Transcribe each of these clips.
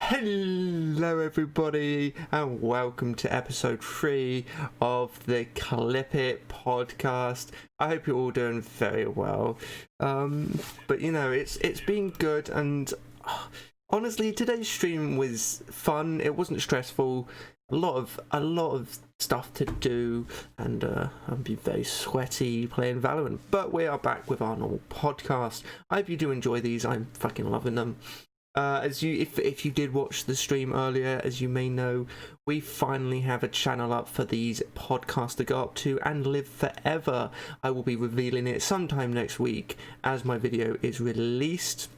Hello everybody and welcome to episode 3 of the Clip It podcast. I hope you're all doing very well. But you know, it's been good, and honestly today's stream was fun. It wasn't stressful. A lot of stuff to do, and I've been very sweaty playing Valorant, but we are back with our normal podcast. I hope you do enjoy these. I'm fucking loving them. If you did watch the stream earlier, as you may know, we finally have a channel up for these podcasts to go up to and live forever. I will be revealing it sometime next week as my video is released.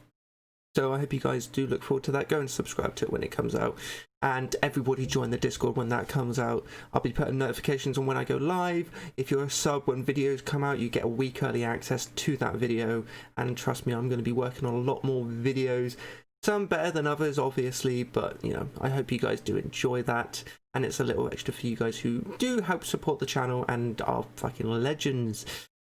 So I hope you guys do look forward to that. Go and subscribe to it when it comes out. And everybody join the Discord when that comes out. I'll be putting notifications on when I go live. If you're a sub, when videos come out, you get a week early access to that video. And trust me, I'm going to be working on a lot more videos. Some better than others, obviously, but, you know, I hope you guys do enjoy that. And it's a little extra for you guys who do help support the channel and are fucking legends.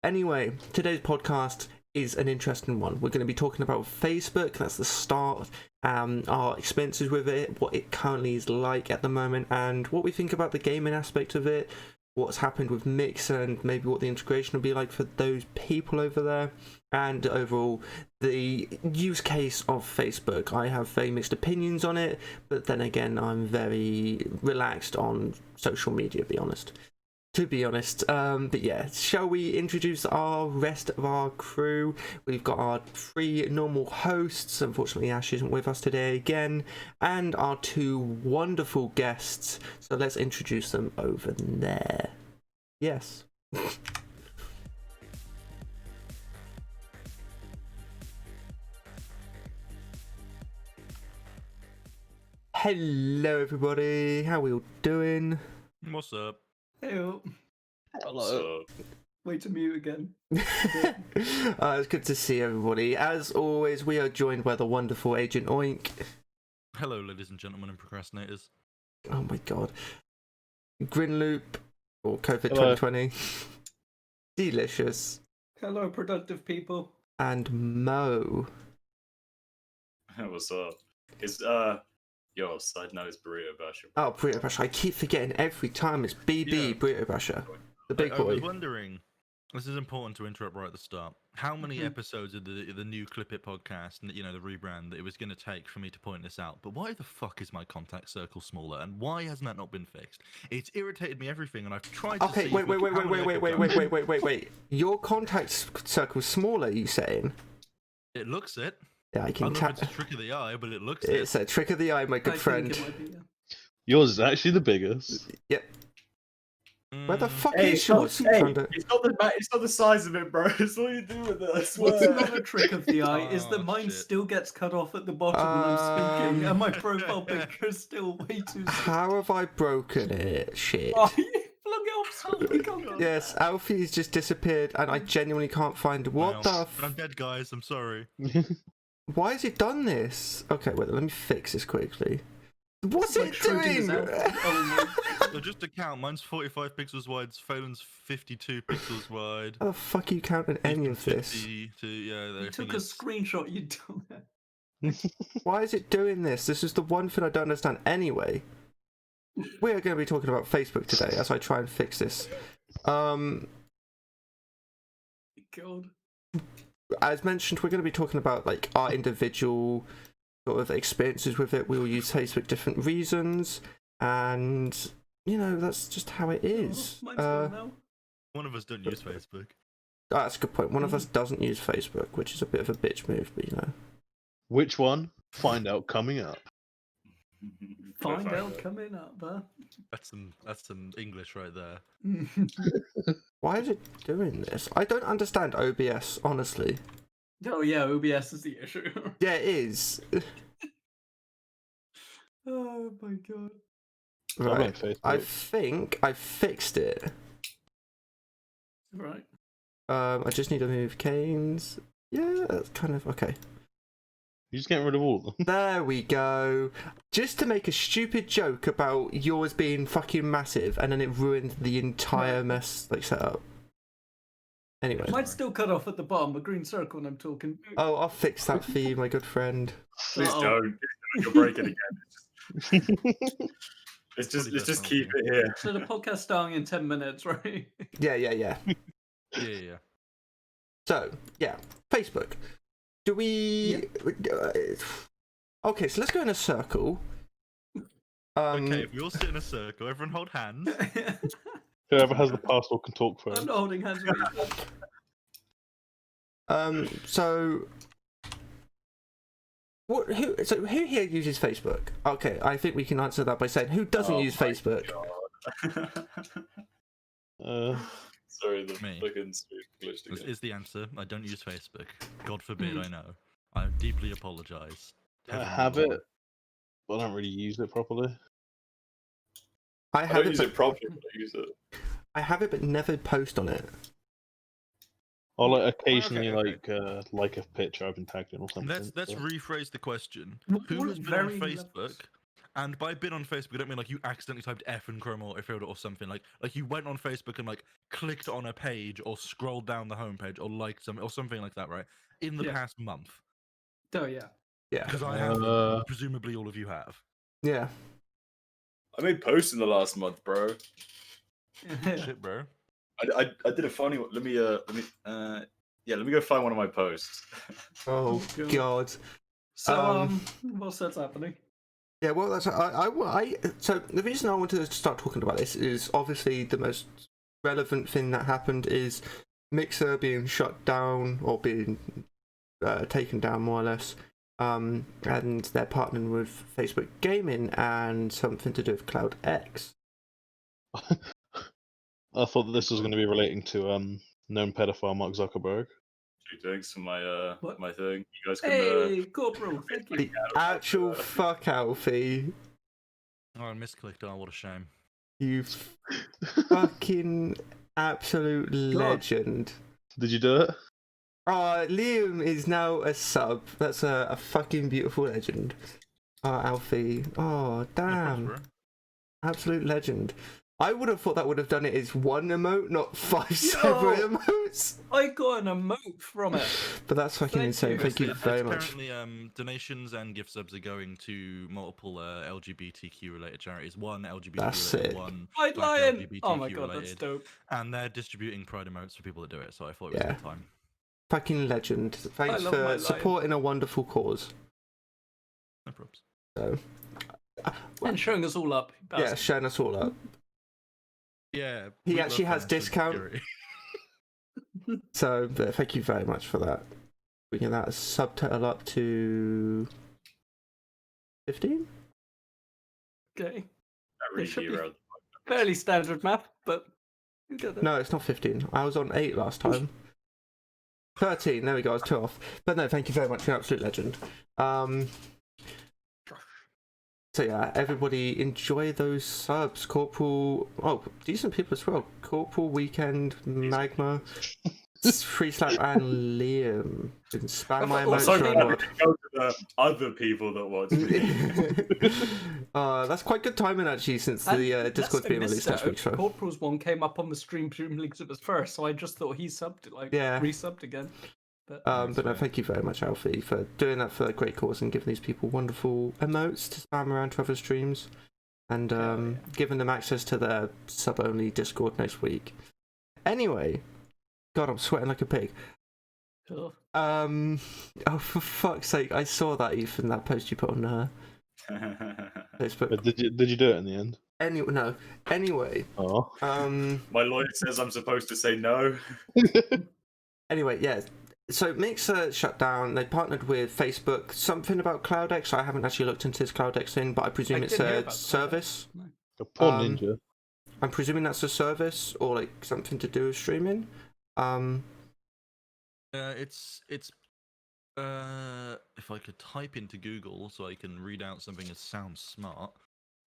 Anyway, today's podcast is an interesting one. We're going to be talking about Facebook. That's the start. Our experiences with it, what it currently is like at the moment, and what we think about the gaming aspect of it, what's happened with Mixer, and maybe what the integration will be like for those people over there, and overall the use case of Facebook. I have very mixed opinions on it, but then again, I'm very relaxed on social media, to be honest. But yeah, shall we introduce our rest of our crew? We've got our 3 normal hosts. Unfortunately, Ash isn't with us today again, and our 2 wonderful guests. So let's introduce them over there. Yes. Hello everybody, how are we all doing? What's up? Hello. Hello. Wait to mute again. It's good to see everybody. As always, we are joined by the wonderful Agent Oink. Hello, ladies and gentlemen and procrastinators. Oh my god. Grinloop, or COVID Hello. 2020. Delicious. Hello, productive people. And Mo. What's up? It's side note is Burrito Basher. Oh, Burrito Basher. I keep forgetting every time. It's BB Yeah. Burrito Basher. The big I boy. was wondering, this is important to interrupt right at the start. How many episodes of the new Clip It podcast, and you know, the rebrand, that it was going to take for me to point this out? But why the fuck is my contact circle smaller, and why hasn't that not been fixed? It's irritated me everything, and I've tried to Okay, see wait. Your contact circle's smaller, you saying? It looks it. Yeah, I I can don't know if tap. it's a trick of the eye, but it looks It's a trick of the eye, my good I friend. think it might be, yeah. Yours is actually the biggest. Yep. Where the fuck Hey, is yours? You found it. it's not the size of it, bro. It's all you do with it. I swear. What's not a trick of the eye is that Oh, mine shit. still gets cut off at the bottom when I'm speaking, and my profile picture is still way too small. How have I broken it? Shit. Oh, you flung it off so we can't get Yes, Alfie's just disappeared, and I genuinely can't find what the. I'm dead, guys. I'm sorry. Why has it done this? Okay, wait. Let me fix this quickly. What's Like it Trojan's doing? outfit. Oh my. So just to count, mine's 45 pixels wide, Phelan's 52 pixels wide. How the fuck are you counting any of this? 50 to, yeah, You the took thing a is- screenshot, you dumbass. Why is it doing this? This is the one thing I don't understand anyway. We are going to be talking about Facebook today as I try and fix this. God. As mentioned, we're going to be talking about like our individual sort of experiences with it. We will use Facebook different reasons, and you know that's just how it is. Mine's gone now. One of us don't use Facebook. That's a good point. One of us doesn't use Facebook, which is a bit of a bitch move, but you know. Which one? Find out coming up. Find out coming up, huh? That's some English right there. Why is it doing this? I don't understand OBS, honestly. Oh yeah, OBS is the issue. Yeah, it is. Oh my god. I'm on Right. Facebook. I think I fixed it. Right. I just need to move Canes. Yeah, that's kind of okay. You're just getting rid of all of them. There we go. Just to make a stupid joke about yours being fucking massive, and then it ruined the entire mess like setup. Anyway. Mine's still cut off at the bottom, a green circle when I'm talking. Oh, I'll fix that for you, my good friend. Please Uh-oh. don't. You'll break it again. Let's Probably just best keep not it here. So the podcast's starting in 10 minutes, right? Yeah. Yeah. So yeah, Facebook. Do we? Okay, so let's go in a circle. Okay, if we all sit in a circle, everyone hold hands. Whoever has the password can talk I'm first. not holding hands with you. So what? Who? So who here uses Facebook? Okay, I think we can answer that by saying who doesn't Oh use my Facebook. Sorry, the Me. fucking screen glitched This again. is the answer. I don't use Facebook. God forbid, I know. I deeply apologise. I Heavenly have Lord. it, but I don't really use it properly. I I have don't it, use but it properly, but I use it. I have it, but never post on it. Or like occasionally okay. like a picture I've been tagged in or something. Let's but- rephrase the question. We're Who all has at been on varying Facebook? levels. And by been on Facebook, I don't mean like you accidentally typed F in Chrome or Field or something. Like you went on Facebook and like clicked on a page or scrolled down the homepage or liked something or something like that, right? In the Yeah. past month. Oh, yeah. Yeah, Because I haven't. Uh, Presumably all of you have. yeah. I made posts in the last month, bro. Shit, bro. I did a funny one. Let me let me go find one of my posts. Oh God. God. So, what's that's happening? Yeah, well, that's so the reason I wanted to start talking about this is obviously the most relevant thing that happened is Mixer being shut down or being taken down more or less, and they're partnering with Facebook Gaming and something to do with Cloud X. I thought that this was going to be relating to known pedophile Mark Zuckerberg. Thanks for my What? my thing. You guys can Hey, Corporal, thank you. The actual fuck, Alfie, Oh, I misclicked. Oh, what a shame. you fucking absolute legend. Did you do it? Liam is now a sub. That's a fucking beautiful legend. Alfie. Oh, No damn. props, Absolute legend. I would have thought that would have done it as one emote, not 5 Yo! separate emotes. I got an emote from it. But that's fucking Thank insane. you. Thank you It's very much. Currently, donations and gift subs are going to multiple LGBTQ related charities. One LGBT That's related, sick. one White Black Lion. LGBTQ Oh my god, that's related, dope. and they're distributing Pride emotes for people that do it. So I thought it was Yeah. a good time. Fucking legend. Thanks love my for lion. supporting a wonderful cause. No props. So, And showing us all up. yeah, bastard. showing us all up. Yeah, He we actually love has financial discount. security. So, thank you very much for that. Bringing that subtitle up to 15? Okay. That really should be- derailed. Fairly standard math, but you get there. No, it's not 15. I was on 8 last time. 13, there we go, I was 2 off. But no, thank you very much, you're an absolute legend. So yeah, everybody enjoy those subs. Corporal, decent people as well. Corporal, Weekend, Magma, Free Slap, and Liam. Can spam my Oh, emotes sorry, for a no. mod. Go to the other people that watch me. That's quite good timing actually, since And the lest Discord's I being missed released next it, week. So Corporal's one came up on the stream links it was first, so I just thought he subbed it, like Yeah. resubbed again. But but no, thank you very much, Alfie, for doing that for a great cause and giving these people wonderful emotes to spam around to other streams, and yeah. giving them access to their sub-only Discord next week. Anyway, God, I'm sweating like a pig. Cool. Oh, for fuck's sake, I saw that, Ethan, that post you put on Facebook. But did you do it in the end? Anyway, Oh. My lawyer says I'm supposed to say no. Anyway, yeah. So Mixer shut down. They partnered with Facebook. Something about CloudX. I haven't actually looked into this CloudX thing, but I presume it's didn't hear a about service. No. A poor Um, ninja. I'm presuming that's a service or like something to do with streaming. It's if I could type into Google so I can read out something that sounds smart.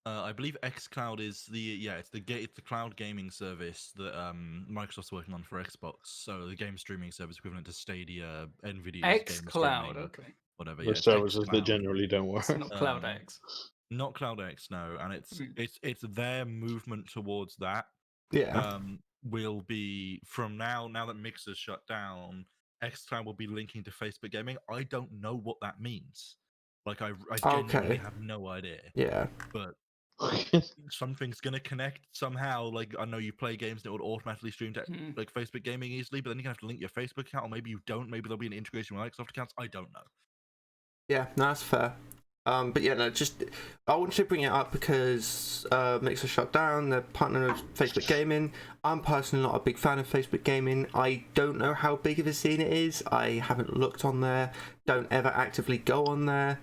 I believe xCloud is it's the cloud gaming service that Microsoft's working on for Xbox. So the game streaming service equivalent to Stadia, Nvidia's game xCloud, streaming, okay. whatever. The Yeah, it's services that xCloud. generally don't work. It's not Cloud Um, X. Not CloudX, no, and Mm. it's their movement towards that. Yeah. Will be from now that Mixer's shut down, xCloud will be linking to Facebook Gaming. I don't know what that means. Like I genuinely Okay. have no idea. Yeah. But something's gonna connect somehow. Like I know you play games that would automatically stream to Hmm. like Facebook Gaming easily, but then you're gonna have to link your Facebook account, or maybe you don't. Maybe there'll be an integration with Microsoft accounts. I don't know. Yeah, no, that's fair. But yeah, no, just I wanted to bring it up because Mixer shut down. They're partnering with Facebook Gaming. I'm personally not a big fan of Facebook Gaming. I don't know how big of a scene it is. I haven't looked on there. Don't ever actively go on there.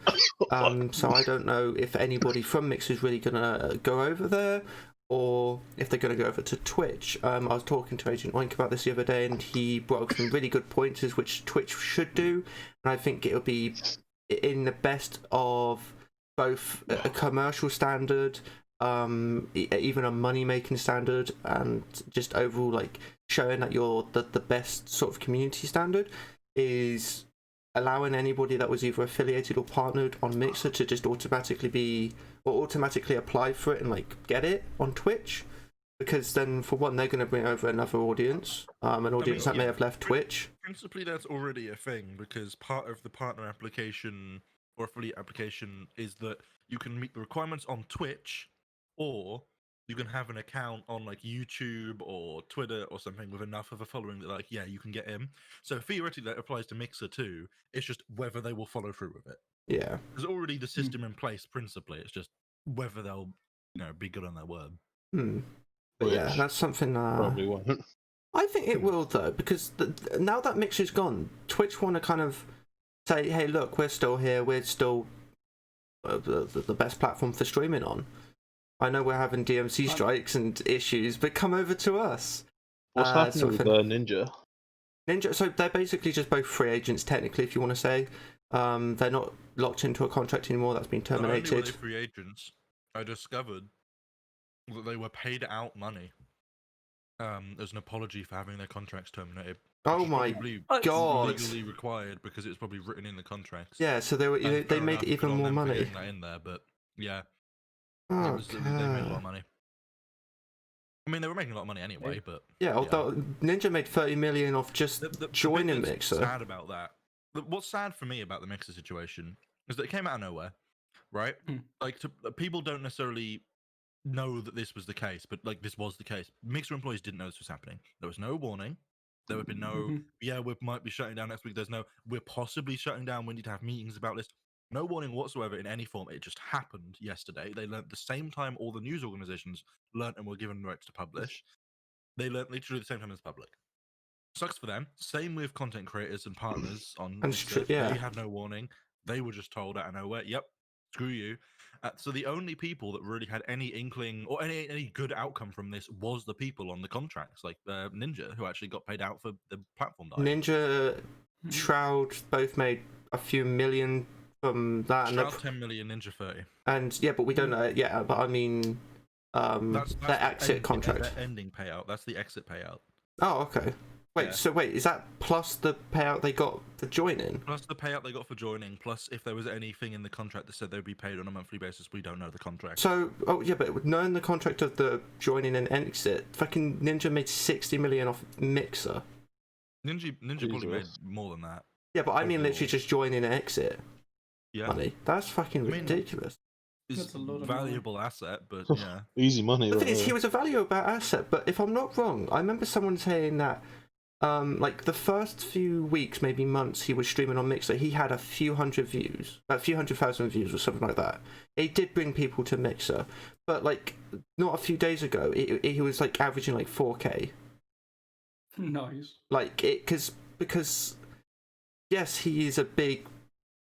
So I don't know if anybody from Mixer is really gonna go over there, or if they're going to go over to Twitch. I was talking to Agent Oink about this the other day, and he brought up some really good pointers which Twitch should do, and I think it'll be in the best of both a commercial standard, even a money-making standard, and just overall like showing that you're the best sort of community standard, is allowing anybody that was either affiliated or partnered on Mixer to just automatically apply for it and like get it on Twitch, because then for one they're going to bring over another audience, an audience that may have left Twitch. Principally, that's already a thing because part of the partner application or affiliate application is that you can meet the requirements on Twitch, or you can have an account on like YouTube or Twitter or something with enough of a following that like, yeah, you can get in. So theoretically that applies to Mixer too. It's just whether they will follow through with it. Yeah. There's already the system in place principally. It's just whether they'll, be good on their word. But yeah, Which that's something probably won't. I think it will though, because now that Mixer's gone, Twitch want to kind of say, hey, look, we're still here, we're still the best platform for streaming on. I know we're having DMC strikes and issues, but come over to us. What's happening with Ninja? Ninja, so they're basically just both free agents, technically, if you want to say. They're not locked into a contract anymore, that's been terminated. Not only were they free agents, I discovered that they were paid out money as an apology for having their contracts terminated. Oh my god! Legally required because it's probably written in the contracts. Yeah, so they were, they made even more money. That in there, but yeah, they made a lot of money. I mean, they were making a lot of money anyway, but yeah. Although Ninja made 30 million off just joining the Mixer. Sad about that. What's sad for me about the Mixer situation is that it came out of nowhere, right? Like, people don't necessarily know that this was the case, but like this was the case. Mixer employees didn't know this was happening. There was no warning. There would be no, we might be shutting down next week. There's no, we're possibly shutting down. We need to have meetings about this. No warning whatsoever in any form. It just happened yesterday. They learned the same time all the news organizations learnt and were given rights to publish. They learnt literally the same time as the public. Sucks for them. Same with content creators and partners on Mixer. They had no warning. They were just told out of nowhere, yep, screw you. So the only people that really had any inkling or any good outcome from this was the people on the contracts, like Ninja, who actually got paid out for the platform dive. Ninja, Shroud both made a few million from that. Shroud 10 million, Ninja 30. And yeah, but we don't know. Yeah, but I mean, that's their exit contract. Their ending payout. That's the exit payout. Oh, okay. Wait, so is that plus the payout they got for joining? Plus the payout they got for joining, plus if there was anything in the contract that said they'd be paid on a monthly basis, we don't know the contract. So, but knowing the contract of the joining and exit, fucking Ninja made 60 million off Mixer. Ninja probably made more than that. Yeah, but I mean literally just joining and exit money. That's fucking ridiculous. It's a valuable asset, but yeah. Easy money. The thing is, he was a valuable asset, but if I'm not wrong, I remember someone saying that like the first few weeks, maybe months, he was streaming on Mixer, he had a few hundred views, a few 100,000 views or something like that. It did bring people to Mixer, but like not a few days ago, he was like averaging like 4K. Nice. Like because yes, he is a big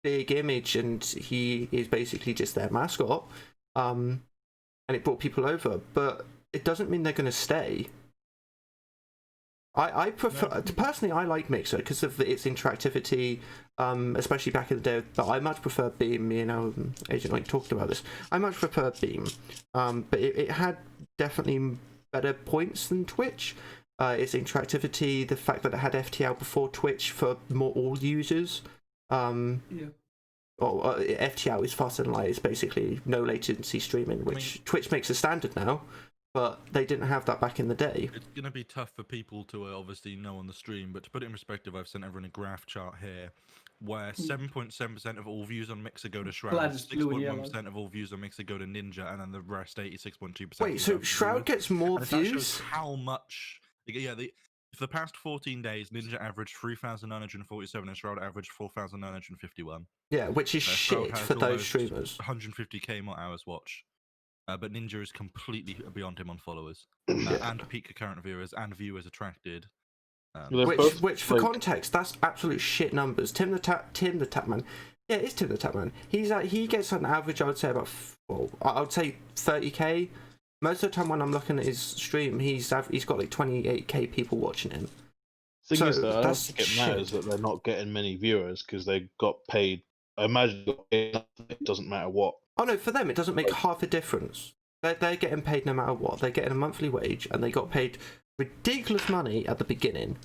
image, and he is basically just their mascot, and it brought people over, but it doesn't mean they're going to stay. I prefer personally. I like Mixer because of its interactivity, especially back in the day. But I much prefer Beam. Agent like talked about this. I much prefer Beam, but it had definitely better points than Twitch. Its interactivity, the fact that it had FTL before Twitch for more all users. FTL is faster than light. It's basically no latency streaming, which Twitch makes a standard now. But they didn't have that back in the day. It's going to be tough for people to obviously know on the stream, but to put it in perspective, I've sent everyone a graph chart here where 7.7% of all views on Mixer go to Shroud, Glad it's blue and yellow. 6.1% of all views on Mixer go to Ninja, and then the rest 86.2%. Wait, so Shroud gets more and if that shows views? how much? Yeah, for the past 14 days, Ninja averaged 3,947 and Shroud averaged 4,951. Yeah, which is Shroud shit has for those almost streamers. 150k more hours watch. But Ninja is completely beyond him on followers and peak current viewers and viewers attracted. Which for context, that's absolute shit numbers. Tim the Tapman. Yeah, it's Tim the Tapman. He gets an average, I would say about, I would say 30k. Most of the time when I'm looking at his stream, he's got like 28k people watching him. Thing is, though, I don't think it matters that they're not getting many viewers because they got paid. I imagine it doesn't matter what. Oh no, for them it doesn't make half a difference. They're getting paid no matter what. They're getting a monthly wage, and they got paid ridiculous money at the beginning.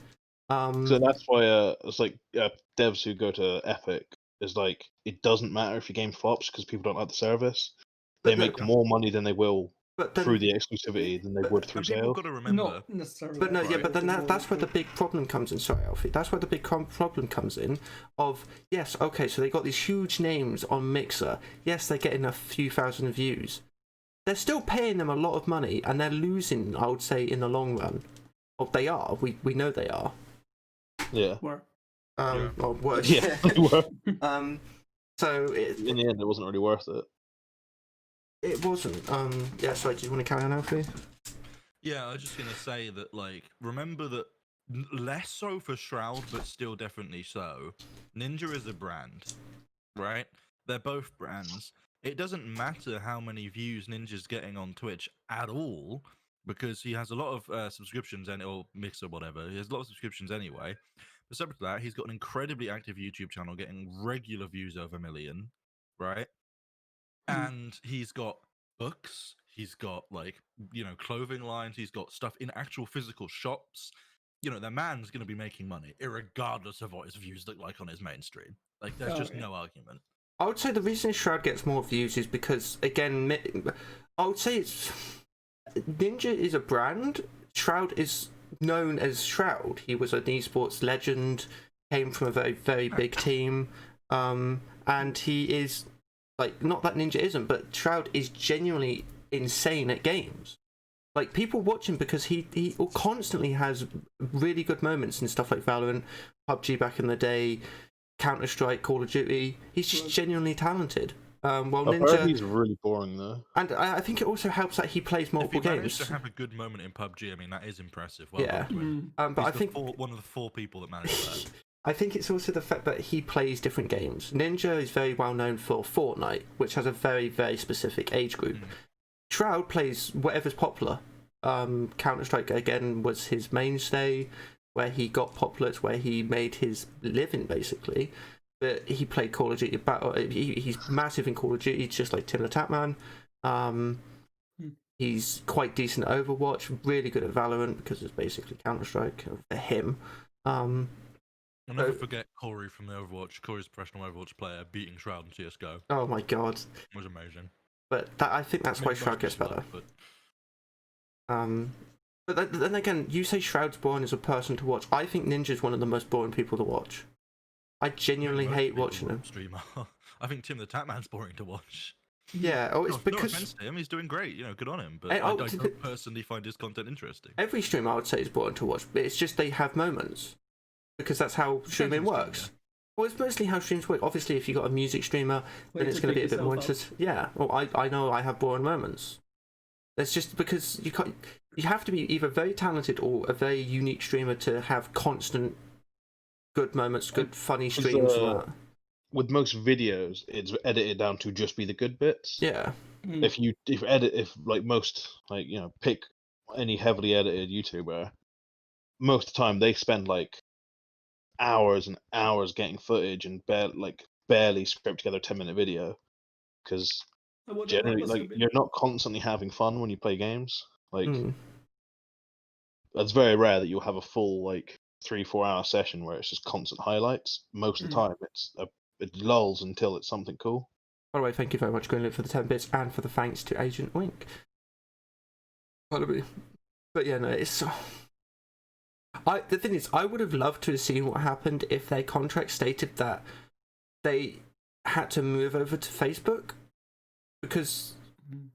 So that's why it's like devs who go to Epic is like it doesn't matter if your game flops because people don't like the service. They make more money than they will through the exclusivity than they would through sales. Got to remember. Not necessarily. But no, yeah, but then that's where the big problem comes in. Sorry, Alfie. That's where the big problem comes in. Of yes, okay, so they got these huge names on Mixer. Yes, they're getting a few thousand views. They're still paying them a lot of money, and they're losing. I would say in the long run. Well, they are. We know they are. Yeah. Were. Or worse. Yeah, they were. So in the end, it wasn't really worth it. It wasn't. Yeah. So do you want to carry on, Alfie? Yeah, I was just gonna say that. Like, remember that less so for Shroud, but still definitely so. Ninja is a brand, right? They're both brands. It doesn't matter how many views Ninja's getting on Twitch at all, because he has a lot of subscriptions or Mix or whatever. He has a lot of subscriptions anyway. But separate to that, he's got an incredibly active YouTube channel, getting regular views over 1 million, right? And he's got books. He's got clothing lines. He's got stuff in actual physical shops. The man's going to be making money, irregardless of what his views look like on his mainstream. Like, there's just no argument. I would say the reason Shroud gets more views is because, again, I would say it's Ninja is a brand. Shroud is known as Shroud. He was an esports legend, came from a very, very big team, and he is, like, not that Ninja isn't, but Shroud is genuinely insane at games. Like, people watch him because he constantly has really good moments in stuff like Valorant, PUBG back in the day, Counter-Strike, Call of Duty. He's just genuinely talented. While I've Ninja, heard he's really boring though. And I think it also helps that he plays multiple if he games. managed to have a good moment in PUBG, I mean, that is impressive. Well, Yeah. But I think one of the 4 people that managed that. I think it's also the fact that he plays different games. Ninja is very well known for Fortnite, which has a very, very specific age group. Shroud plays whatever's popular. Counter-Strike, again, was his mainstay, where he got popular, it's where he made his living, basically. But he played Call of Duty Battle. He's massive in Call of Duty, just like Tim the Tapman. He's quite decent at Overwatch, really good at Valorant, because it's basically Counter-Strike for him. I'll never forget Corey from the Overwatch. Corey's a professional Overwatch player beating Shroud in CSGO. Oh my god. It was amazing. But I think that's why Shroud gets better. But then again, you say Shroud's boring as a person to watch. I think Ninja's one of the most boring people to watch. I genuinely hate watching him. Streamer. I think Tim the Tapman's boring to watch. Yeah, it's because no offense to him, he's doing great. Good on him. But I don't personally find his content interesting. Every streamer I would say is boring to watch, but it's just they have moments because that's how streaming works. Well, it's mostly how streams work. Obviously, if you got a music streamer, then it's going to be a bit more interesting. Yeah, well, I know I have boring moments. It's just because you have to be either very talented or a very unique streamer to have constant good moments, good funny streams. With most videos, it's edited down to just be the good bits. Yeah. If pick any heavily edited YouTuber, most of the time they spend like hours and hours getting footage and barely script together a 10-minute video, because generally you're not constantly having fun when you play games. It's very rare that you'll have a full 3-4 hour session where it's just constant highlights. Most of the time it lulls until it's something cool. By the way, thank you very much, Greenlit, for the 10 bits and for the thanks to Agent Wink. Pardon me. But yeah, no, it's the thing is, I would have loved to have seen what happened if their contract stated that they had to move over to Facebook, because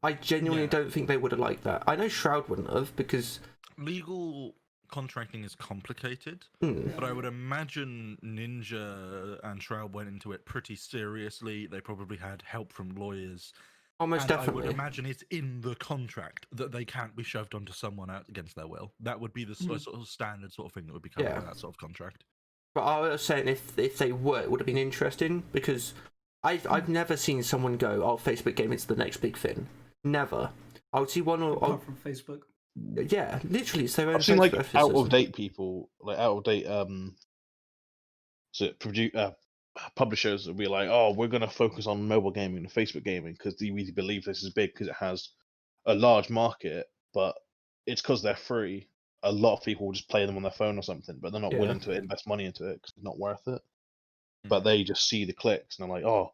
I genuinely don't think they would have liked that. I know Shroud wouldn't have, because Legal contracting is complicated, but I would imagine Ninja and Shroud went into it pretty seriously. They probably had help from lawyers. almost And definitely. I would imagine it's in the contract that they can't be shoved onto someone out against their will. That would be the sort of standard sort of thing that would be covered Yeah. by that sort of contract. But I was saying if they were, it would have been interesting, because I've never seen someone go, "Oh, Facebook Gaming's the next big thing." Never. I would see one or Apart from Facebook. yeah, literally. So I've seen like out of date people, like out of date publishers will be like, "Oh, we're gonna focus on mobile gaming and Facebook gaming because we believe this is big because it has a large market, but it's because they're free. A lot of people will just play them on their phone or something, but they're not willing to invest money into it because it's not worth it. But they just see the clicks and they're like, oh,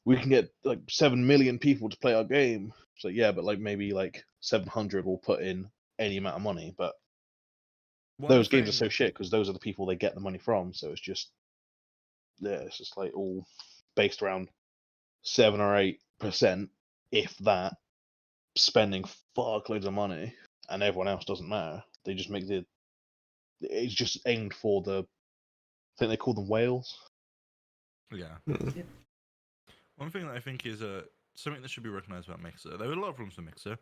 we can get like 7 million people to play our game. So yeah, but like maybe like 700 will put in any amount of money, but those games are so shit because those are the people they get the money from. So it's just, yeah, it's just like all based around 7 or 8%, if that, spending fuckloads of money, and everyone else doesn't matter. They just make it's just aimed for the, I think they call them whales. Yeah. One thing that I think is something that should be recognised about Mixer. There were a lot of problems with Mixer.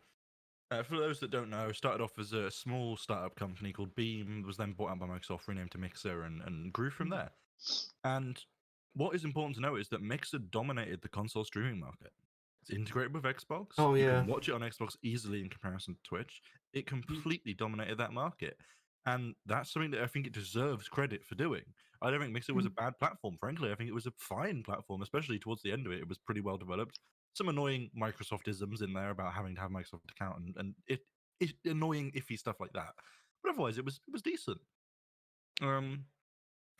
For those that don't know, started off as a small startup company called Beam, was then bought out by Microsoft, renamed to Mixer, and grew from there. And what is important to note is that Mixer dominated the console streaming market. It's integrated with Xbox. Oh, You yeah. can watch it on Xbox easily in comparison to Twitch. It completely dominated that market. And that's something that I think it deserves credit for doing. I don't think Mixer was a bad platform, frankly. I think it was a fine platform, especially towards the end of it. It was pretty well developed. Some annoying Microsoft-isms in there about having to have a Microsoft account and annoying iffy stuff like that. But otherwise, it was decent. And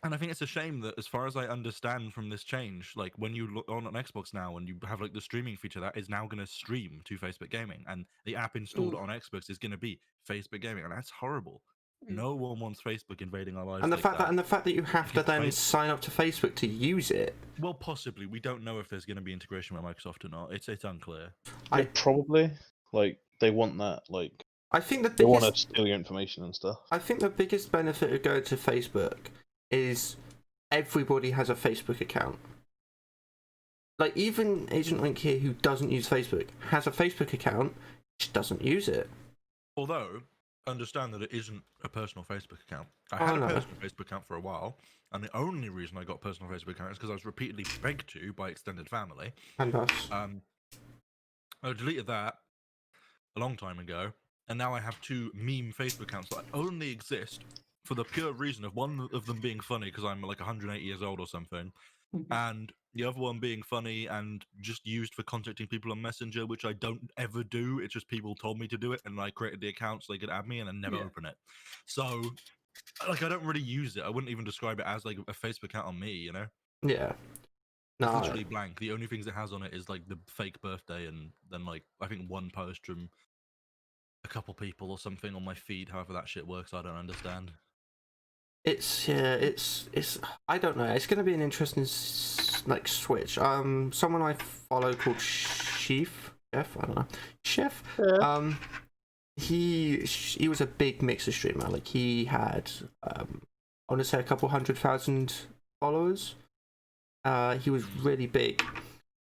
I think it's a shame that, as far as I understand from this change, like when you look on Xbox now and you have like the streaming feature that is now going to stream to Facebook Gaming, and the app installed on Xbox is going to be Facebook Gaming, and that's horrible. No one wants Facebook invading our lives. And the like fact that. and the fact that you have to It's then Facebook. sign up to Facebook to use it. Well, possibly. We don't know if there's going to be integration with Microsoft or not. It's unclear. I Probably, like they want that, like I think the they want to biggest steal your information and stuff. I think the biggest benefit of going to Facebook is everybody has a Facebook account. Like even Agent Link here, who doesn't use Facebook, has a Facebook account, just doesn't use it. Although, understand that it isn't a personal Facebook account. I had a personal Facebook account for a while, and the only reason I got a personal Facebook account is because I was repeatedly begged to by extended family. And us. I deleted that a long time ago, and now I have 2 meme Facebook accounts that only exist for the pure reason of one of them being funny because I'm like 180 years old or something, and the other one being funny and just used for contacting people on Messenger, which I don't ever do. It's just people told me to do it, and I created the account so they could add me and then never open it. So, like, I don't really use it. I wouldn't even describe it as like a Facebook account on me, you know? Yeah. It's No. literally blank. The only things it has on it is like the fake birthday and then like I think one post from a couple people or something on my feed. However that shit works, I don't understand. It's I don't know. It's going to be an interesting like switch. Someone I follow called Chef. I don't know. Chef. Yeah. He was a big Mixer streamer. Like he had I want to say a couple 100,000 followers. He was really big,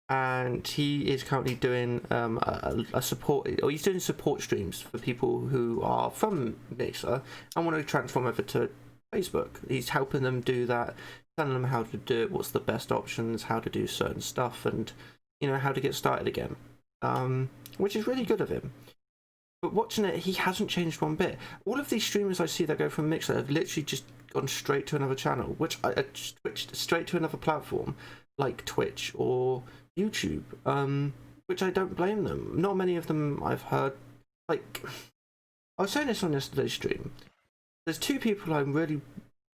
and he is currently doing a support, or he's doing support streams for people who are from Mixer and want to transform over to Facebook. He's helping them do that, telling them how to do it, what's the best options, how to do certain stuff, and how to get started again. Which is really good of him. But watching it, he hasn't changed one bit. All of these streamers I see that go from Mixer have literally just gone straight to another channel, which I switched straight to another platform like Twitch or YouTube, which I don't blame them. Not many of them I've heard. Like, I was saying this on yesterday's stream. There's 2 people I'm really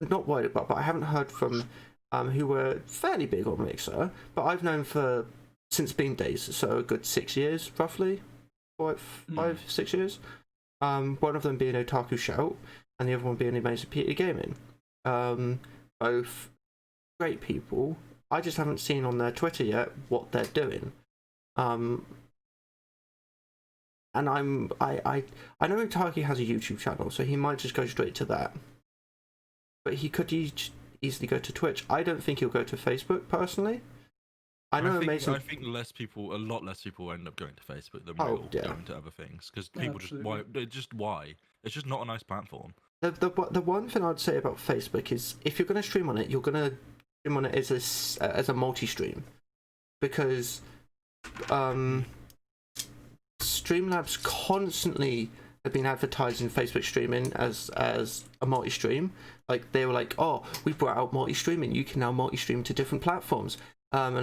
not worried about, but I haven't heard from, who were fairly big on Mixer, but I've known for since Beam days, so a good 6 years roughly. 5-6 years. One of them being Otaku Shout, and the other one being Amazing Peter Gaming. Both great people. I just haven't seen on their Twitter yet what they're doing. And I know Itagi has a YouTube channel, so he might just go straight to that. But he could easily go to Twitch. I don't think he'll go to Facebook personally. I know think, Amazing. I think a lot less people end up going to Facebook than Oh, will yeah. going to other things because people Absolutely. why? It's just not a nice platform. The one thing I'd say about Facebook is if you're going to stream on it, you're going to stream on it as a multi-stream, because Streamlabs constantly have been advertising Facebook streaming as a multi-stream. Like they were like, oh, we brought out multi-streaming. You can now multi-stream to different platforms. And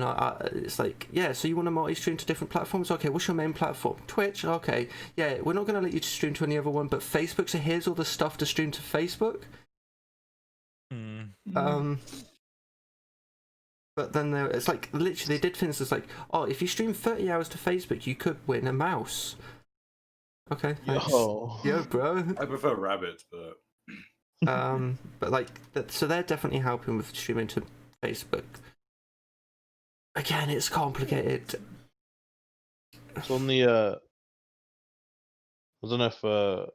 it's like, yeah, so you want to multi-stream to different platforms? Okay, what's your main platform? Twitch? Okay, yeah, we're not going to let you stream to any other one, but Facebook, so here's all the stuff to stream to Facebook. But then it's like, literally, they did things that's like, oh, if you stream 30 hours to Facebook, you could win a mouse. Okay, thanks. Yo, bro. I prefer rabbits, but But like, so they're definitely helping with streaming to Facebook. Again, it's complicated. So on the I don't know if I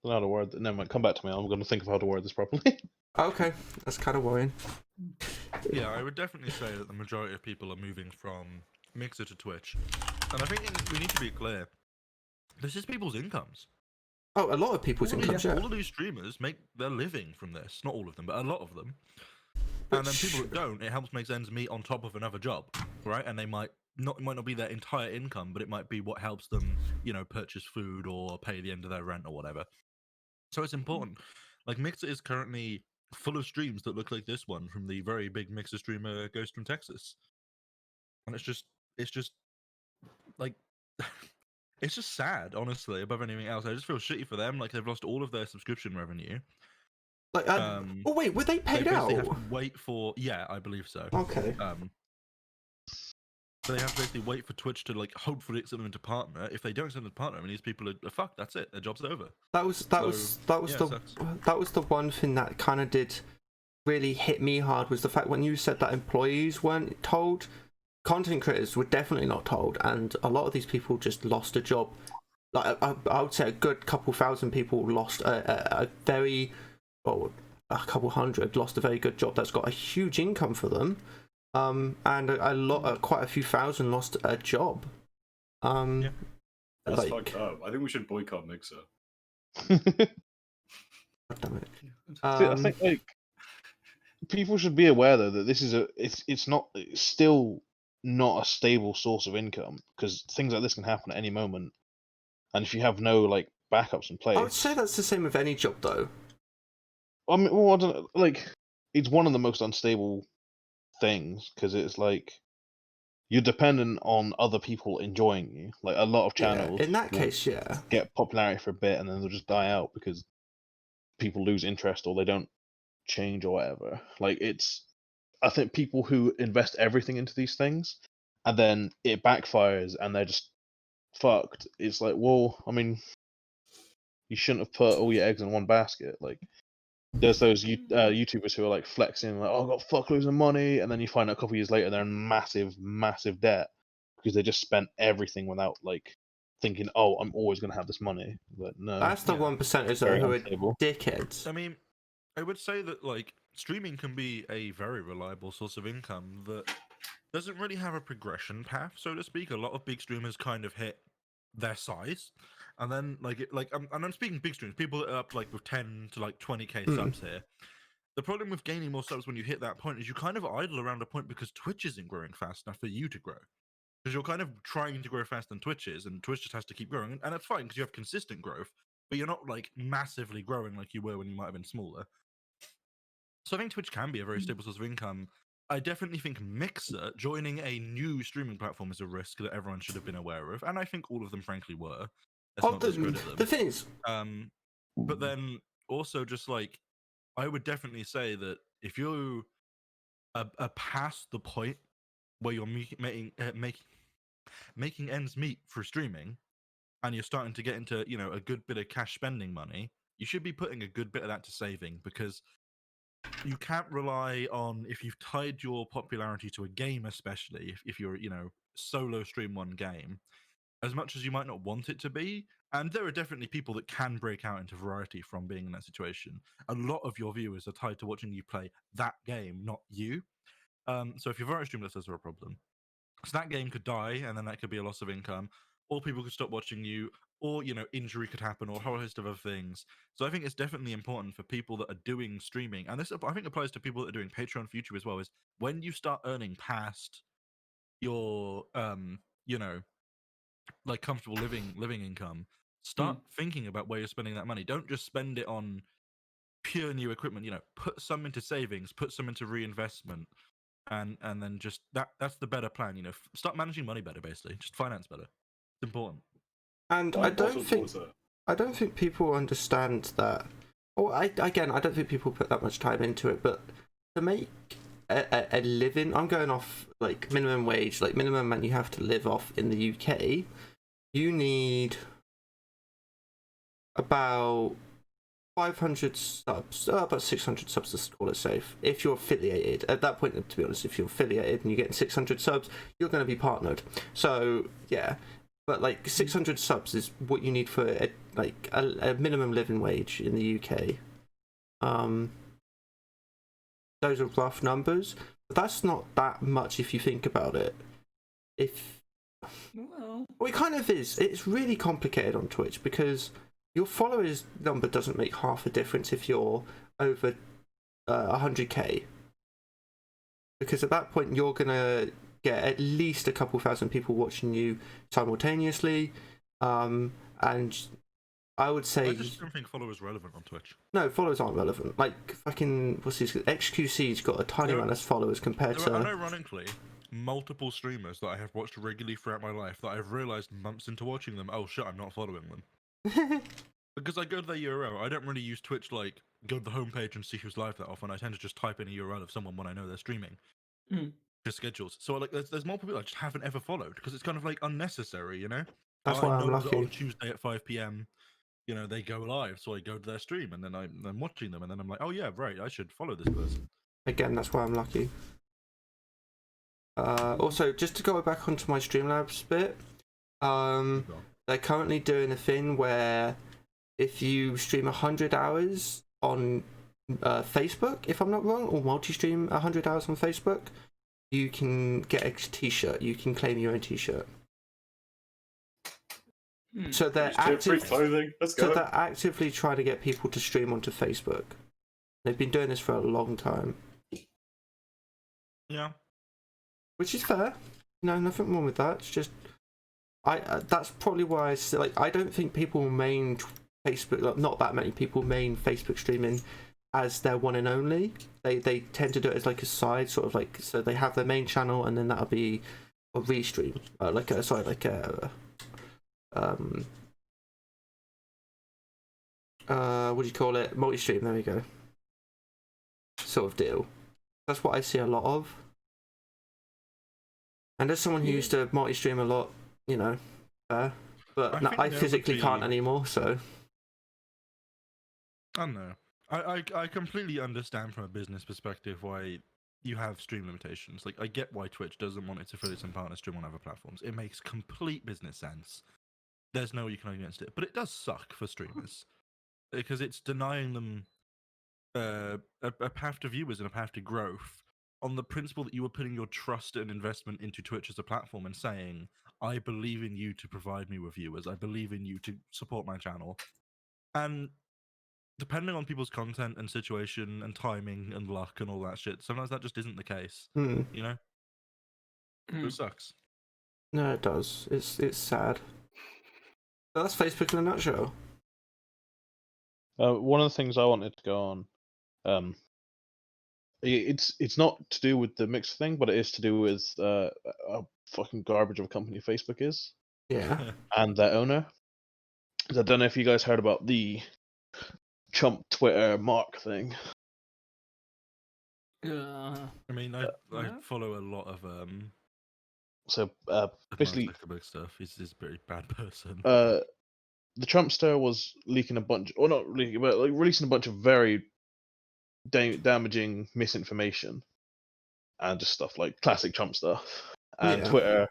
don't know how to word. Never mind. Come back to me. I'm going to think of how to word this properly. Okay, that's kind of worrying. Yeah, I would definitely say that the majority of people are moving from Mixer to Twitch, and I think we need to be clear. This is people's incomes. Oh, a lot of people's incomes, yeah. All of these streamers make their living from this. Not all of them, but a lot of them. And then people that don't, it helps make ends meet on top of another job, right? And they might not be their entire income, but it might be what helps them, purchase food or pay the end of their rent or whatever. So it's important. Like Mixer is currently full of streams that look like this one from the very big Mixer streamer Ghost from Texas, and it's just like. It's just sad, honestly, above anything else. I just feel shitty for them. Like, they've lost all of their subscription revenue. Like, oh wait, were they paid out? They have to wait for... Yeah, I believe so. Okay. So they have to basically wait for Twitch to, like, hopefully accept them into partner. If they don't accept them into partner, I mean, these people are fucked. That's it. Their job's over. That was the one thing that kind of did really hit me hard, was the fact when you said that employees weren't told. Content creators were definitely not told, and a lot of these people just lost a job. Like I would say a good couple thousand people lost a couple hundred lost a very good job that's got a huge income for them, and quite a few thousand lost a job. that's like, fucked up. I think we should boycott Mixer. God damn it. I think like people should be aware though that this is it's still not a stable source of income, because things like this can happen at any moment, and if you have no like backups in place, I would say that's the same with any job though. I mean, well, I don't know, like it's one of the most unstable things, because it's like you're dependent on other people enjoying you. Like a lot of channels, in that case, get popularity for a bit and then they'll just die out because people lose interest or they don't change or whatever. Like I think people who invest everything into these things and then it backfires and they're just fucked. It's like, well, I mean, you shouldn't have put all your eggs in one basket. Like, there's those YouTubers who are like flexing, like, oh, I got fuckloads of money, and then you find out a couple of years later they're in massive, massive debt because they just spent everything without like thinking, oh, I'm always going to have this money. But no, that's the 1%ers who are dickheads. I mean, I would say that like streaming can be a very reliable source of income that doesn't really have a progression path, so to speak. A lot of big streamers kind of hit their size, and then and I'm speaking big streamers, people that are up like with 10 to like 20k subs here. The problem with gaining more subs when you hit that point is you kind of idle around a point because Twitch isn't growing fast enough for you to grow. Because you're kind of trying to grow faster than Twitch is, and Twitch just has to keep growing, and that's fine because you have consistent growth, but you're not like massively growing like you were when you might have been smaller. So I think Twitch can be a very stable source of income. I definitely think Mixer joining a new streaming platform is a risk that everyone should have been aware of, and I think all of them, frankly, were. The thing is, but then also just like I would definitely say that if you are past the point where you're making ends meet for streaming, and you're starting to get into a good bit of cash spending money, you should be putting a good bit of that to saving, because you can't rely on, if you've tied your popularity to a game, especially if you're, solo stream one game, as much as you might not want it to be. And there are definitely people that can break out into variety from being in that situation. A lot of your viewers are tied to watching you play that game, not you. So if you're variety streamless, there's a problem. So that game could die, and then that could be a loss of income, or people could stop watching you, or injury could happen, or a whole host of other things. So I think it's definitely important for people that are doing streaming, and this I think applies to people that are doing Patreon for YouTube as well. Is when you start earning past your like comfortable living income, start thinking about where you're spending that money. Don't just spend it on pure new equipment. Put some into savings, put some into reinvestment, and then just that's the better plan. Start managing money better, basically. Just finance better. It's important. And I don't think people understand that. Or I don't think people put that much time into it. But to make a living, I'm going off like minimum wage, like minimum amount you have to live off in the UK. You need about 500 subs, about 600 subs to call it safe. If you're affiliated, at that point, to be honest, if you're affiliated and you're getting 600 subs, you're going to be partnered. So yeah, but like 600 subs is what you need for a minimum living wage in the UK. Those are rough numbers, but that's not that much if you think about it. Well, it kind of is. It's really complicated on Twitch because your followers number doesn't make half a difference if you're over 100k, because at that point you're gonna get at least a couple thousand people watching you simultaneously, and I would say I just don't think followers are relevant on Twitch. No, followers aren't relevant. Like fucking what's his XQC's got a tiny amount of followers compared to. Ironically, multiple streamers that I have watched regularly throughout my life that I've realized months into watching them, oh shit, I'm not following them. Because I go to their URL. I don't really use Twitch, like, go to the homepage and see who's live that often. I tend to just type in a URL of someone when I know they're streaming. Just schedules. So, like, there's multiple people I just haven't ever followed because it's kind of, like, unnecessary, That's why I'm lucky. On Tuesday at 5 p.m., they go live, so I go to their stream, and then I'm watching them, and then I'm like, oh yeah, right, I should follow this person. Again, that's why I'm lucky. Also, just to go back onto my Streamlabs bit, they're currently doing a thing where if you stream 100 hours on Facebook, if I'm not wrong, or multi-stream 100 hours on Facebook, you can get a t-shirt. You can claim your own t-shirt. So they're free clothing. Let's go. So they're actively trying to get people to stream onto Facebook. They've been doing this for a long time. Yeah. Which is fair. No, nothing wrong with that. It's just that's probably why I say, like, I don't think people main Facebook, like, not that many people main Facebook streaming as their one and only. They tend to do it as like a side, sort of like, so they have their main channel and then that'll be a restream, what do you call it? Multi-stream. There we go. Sort of deal. That's what I see a lot of. And as someone who used to multi-stream a lot, but I physically can't anymore, so. I don't know. I completely understand from a business perspective why you have stream limitations. Like, I get why Twitch doesn't want its affiliates and partners stream on other platforms. It makes complete business sense. There's no way you can argue against it. But it does suck for streamers because it's denying them a path to viewers and a path to growth on the principle that you were putting your trust and investment into Twitch as a platform and saying, I believe in you to provide me with viewers. I believe in you to support my channel. And depending on people's content and situation and timing and luck and all that shit, sometimes that just isn't the case. It sucks. No, it does. It's sad. But that's Facebook in a nutshell. One of the things I wanted to go on, it's not to do with the mixer thing, but it is to do with a fucking garbage of a company Facebook is. Yeah. And their owner. I don't know if you guys heard about the Trump Twitter Mark thing. I mean, I follow a lot of So basically, stuff. He's a very bad person. The Trumpster was leaking a bunch, or not leaking, but like releasing a bunch of very damaging misinformation and just stuff like classic Trump stuff. And Yeah. Twitter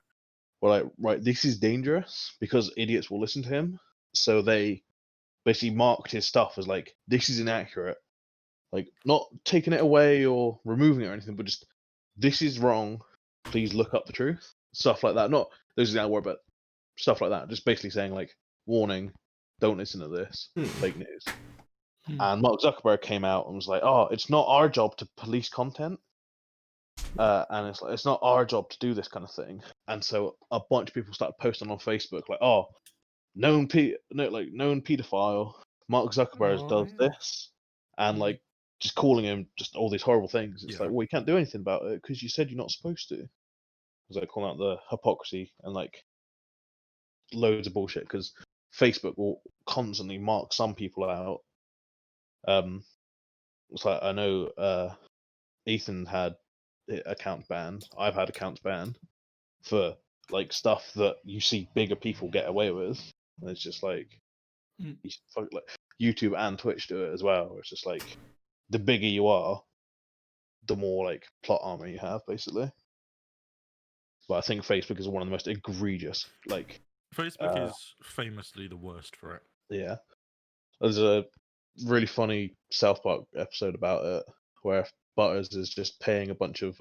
were like, right, this is dangerous because idiots will listen to him. So they basically marked his stuff as like, this is inaccurate. Like, not taking it away or removing it or anything, but just, this is wrong. Please look up the truth. Stuff like that. Not those exact words, but stuff like that. Just basically saying, like, warning, don't listen to this. Fake news. And Mark Zuckerberg came out and was like, oh, it's not our job to police content. And it's like, it's not our job to do this kind of thing. And so a bunch of people started posting on Facebook, like, oh, known pedophile, Mark Zuckerberg does this. And, like, just calling him just all these horrible things. It's like, well, you can't do anything about it because you said you're not supposed to. It's like calling out the hypocrisy and like loads of bullshit because Facebook will constantly mark some people out. It's like I know Ethan had accounts banned. I've had accounts banned for like stuff that you see bigger people get away with. And it's just like, like YouTube and Twitch do it as well. Where it's just like the bigger you are, the more like plot armor you have, basically. But I think Facebook is one of the most egregious. Like Facebook is famously the worst for it. Yeah, there's a really funny South Park episode about it where Butters is just paying a bunch of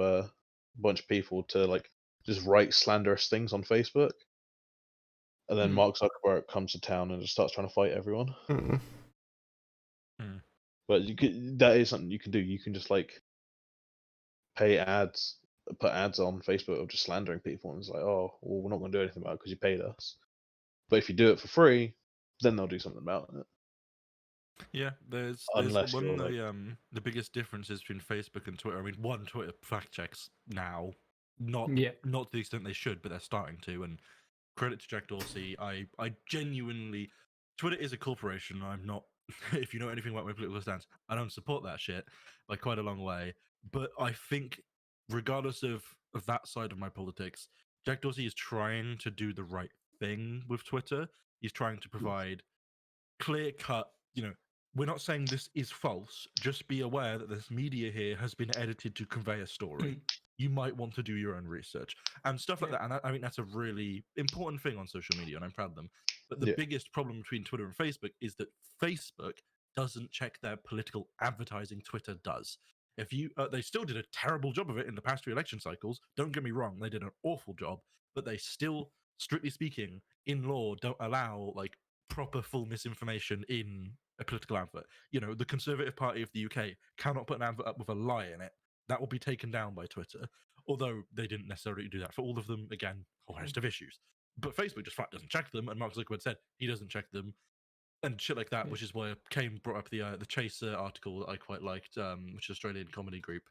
people to like just write slanderous things on Facebook, and then Mark Zuckerberg comes to town and just starts trying to fight everyone. But that is something you can do. You can just like pay ads, put ads on Facebook of just slandering people, and it's like, oh, well, we're not going to do anything about it because you paid us. But if you do it for free, then they'll do something about it. Yeah, there's Unless one you're, of like- the biggest differences between Facebook and Twitter. I mean, one, Twitter fact checks now, not to the extent they should, but they're starting to. And credit to Jack Dorsey. I genuinely, Twitter is a corporation. I'm not. If you know anything about my political stance, I don't support that shit by quite a long way. But I think, regardless of that side of my politics, Jack Dorsey is trying to do the right thing with Twitter. He's trying to provide clear cut, we're not saying this is false. Just be aware that this media here has been edited to convey a story. You might want to do your own research and stuff like that. And I mean, that's a really important thing on social media, and I'm proud of them. But the biggest problem between Twitter and Facebook is that Facebook doesn't check their political advertising. Twitter does. If you, they still did a terrible job of it in the past 3 election cycles. Don't get me wrong, they did an awful job, but they still, strictly speaking, in law, don't allow like proper full misinformation in a political advert. The Conservative Party of the UK cannot put an advert up with a lie in it. That will be taken down by Twitter. Although they didn't necessarily do that for all of them. Again, a whole host of issues. But Facebook just flat doesn't check them, and Mark Zuckerberg said he doesn't check them, and shit like that. Which is why Kane brought up the Chaser article that I quite liked, which is an Australian comedy group,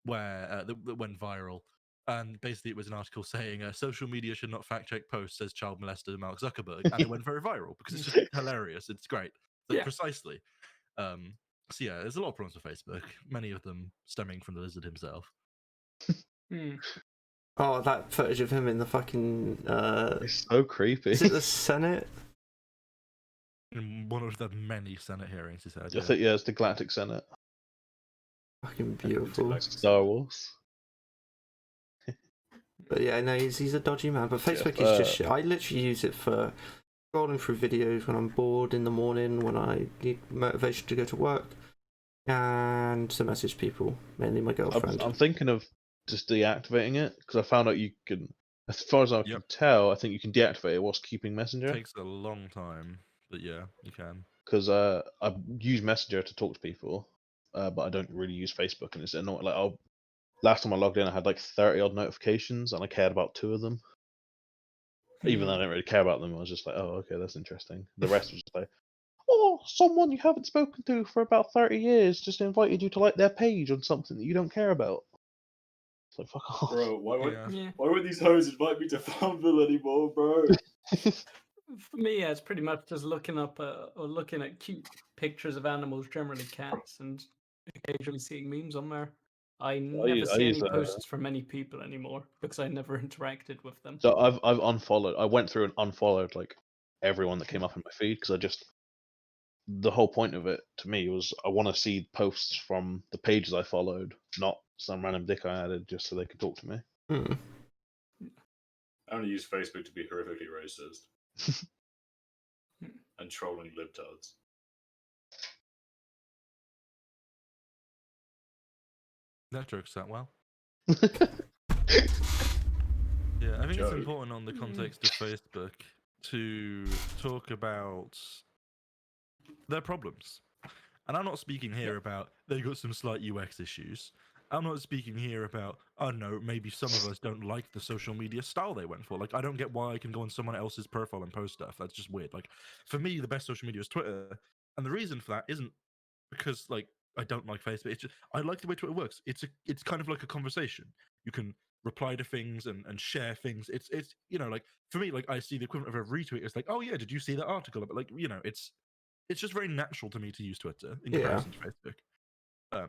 where that went viral. And basically, it was an article saying social media should not fact check posts, says child molester Mark Zuckerberg, and it went very viral because it's just hilarious. It's great. Precisely. So yeah, there's a lot of problems with Facebook. Many of them stemming from the lizard himself. Oh, that footage of him in the fucking It's so creepy. is it the Senate? In one of the many Senate hearings he's had. I think it's the Galactic Senate. Fucking beautiful. Star Wars. But yeah, no, he's a dodgy man. But Facebook is just shit. I literally use it for scrolling through videos when I'm bored in the morning, when I need motivation to go to work, and to message people, mainly my girlfriend. I'm thinking of just deactivating it because I found out you can, as far as I can tell, I think you can deactivate it whilst keeping Messenger. It takes a long time, but yeah, you can. Because I use Messenger to talk to people, but I don't really use Facebook, and it's annoying. Like, last time I logged in, I had like 30 odd notifications, and I cared about 2 of them. Even though I didn't really care about them, I was just like, oh, okay, that's interesting. The rest was just like, oh, someone you haven't spoken to for about 30 years just invited you to like their page on something that you don't care about. It's like, fuck off. Bro, why won't these hoes invite me to Farmville anymore, bro? For me, it's pretty much just looking up or looking at cute pictures of animals, generally cats, and occasionally seeing memes on there. I never see any posts from many people anymore because I never interacted with them. So I've unfollowed. I went through and unfollowed like everyone that came up in my feed because the whole point of it to me was I want to see posts from the pages I followed, not some random dick I added just so they could talk to me. I only use Facebook to be horrifically racist and trolling libtards. That joke's that well. Yeah, I think it's Joke. important on the context of Facebook to talk about their problems. And I'm not speaking here about they've got some slight UX issues. I'm not speaking here about, oh no, maybe some of us don't like the social media style they went for. Like, I don't get why I can go on someone else's profile and post stuff. That's just weird. Like, for me, the best social media is Twitter. And the reason for that isn't because, like, I don't like Facebook. It's just, I like the way Twitter works. It's kind of like a conversation. You can reply to things and share things. It's you know, like, for me, like, I see the equivalent of a retweet. It's like, oh yeah, did you see that article? But like, you know, it's just very natural to me to use Twitter in comparison to Facebook.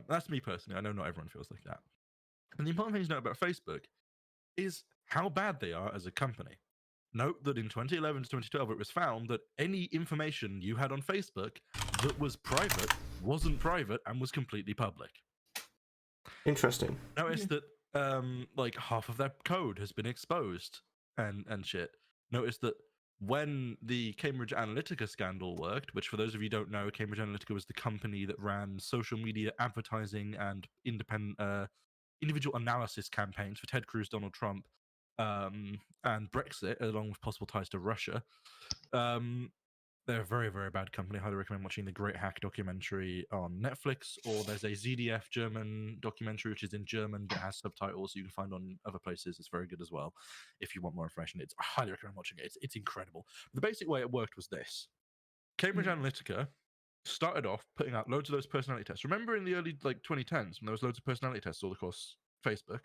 That's me personally. I know not everyone feels like that. And the important thing to know about Facebook is how bad they are as a company. Note that in 2011 to 2012, it was found that any information you had on Facebook that was private wasn't private and was completely public. Interesting. Notice that like half of their code has been exposed and shit. Notice that when the Cambridge Analytica scandal worked, which for those of you who don't know, Cambridge Analytica was the company that ran social media advertising and individual analysis campaigns for Ted Cruz, Donald Trump, and Brexit, along with possible ties to Russia. They're a very, very bad company. I highly recommend watching the Great Hack documentary on Netflix, or there's a ZDF German documentary, which is in German, but has subtitles you can find on other places. It's very good as well. If you want more information, I highly recommend watching it. It's incredible. The basic way it worked was this. Cambridge Analytica started off putting out loads of those personality tests. Remember in the early 2010s when there was loads of personality tests all across Facebook?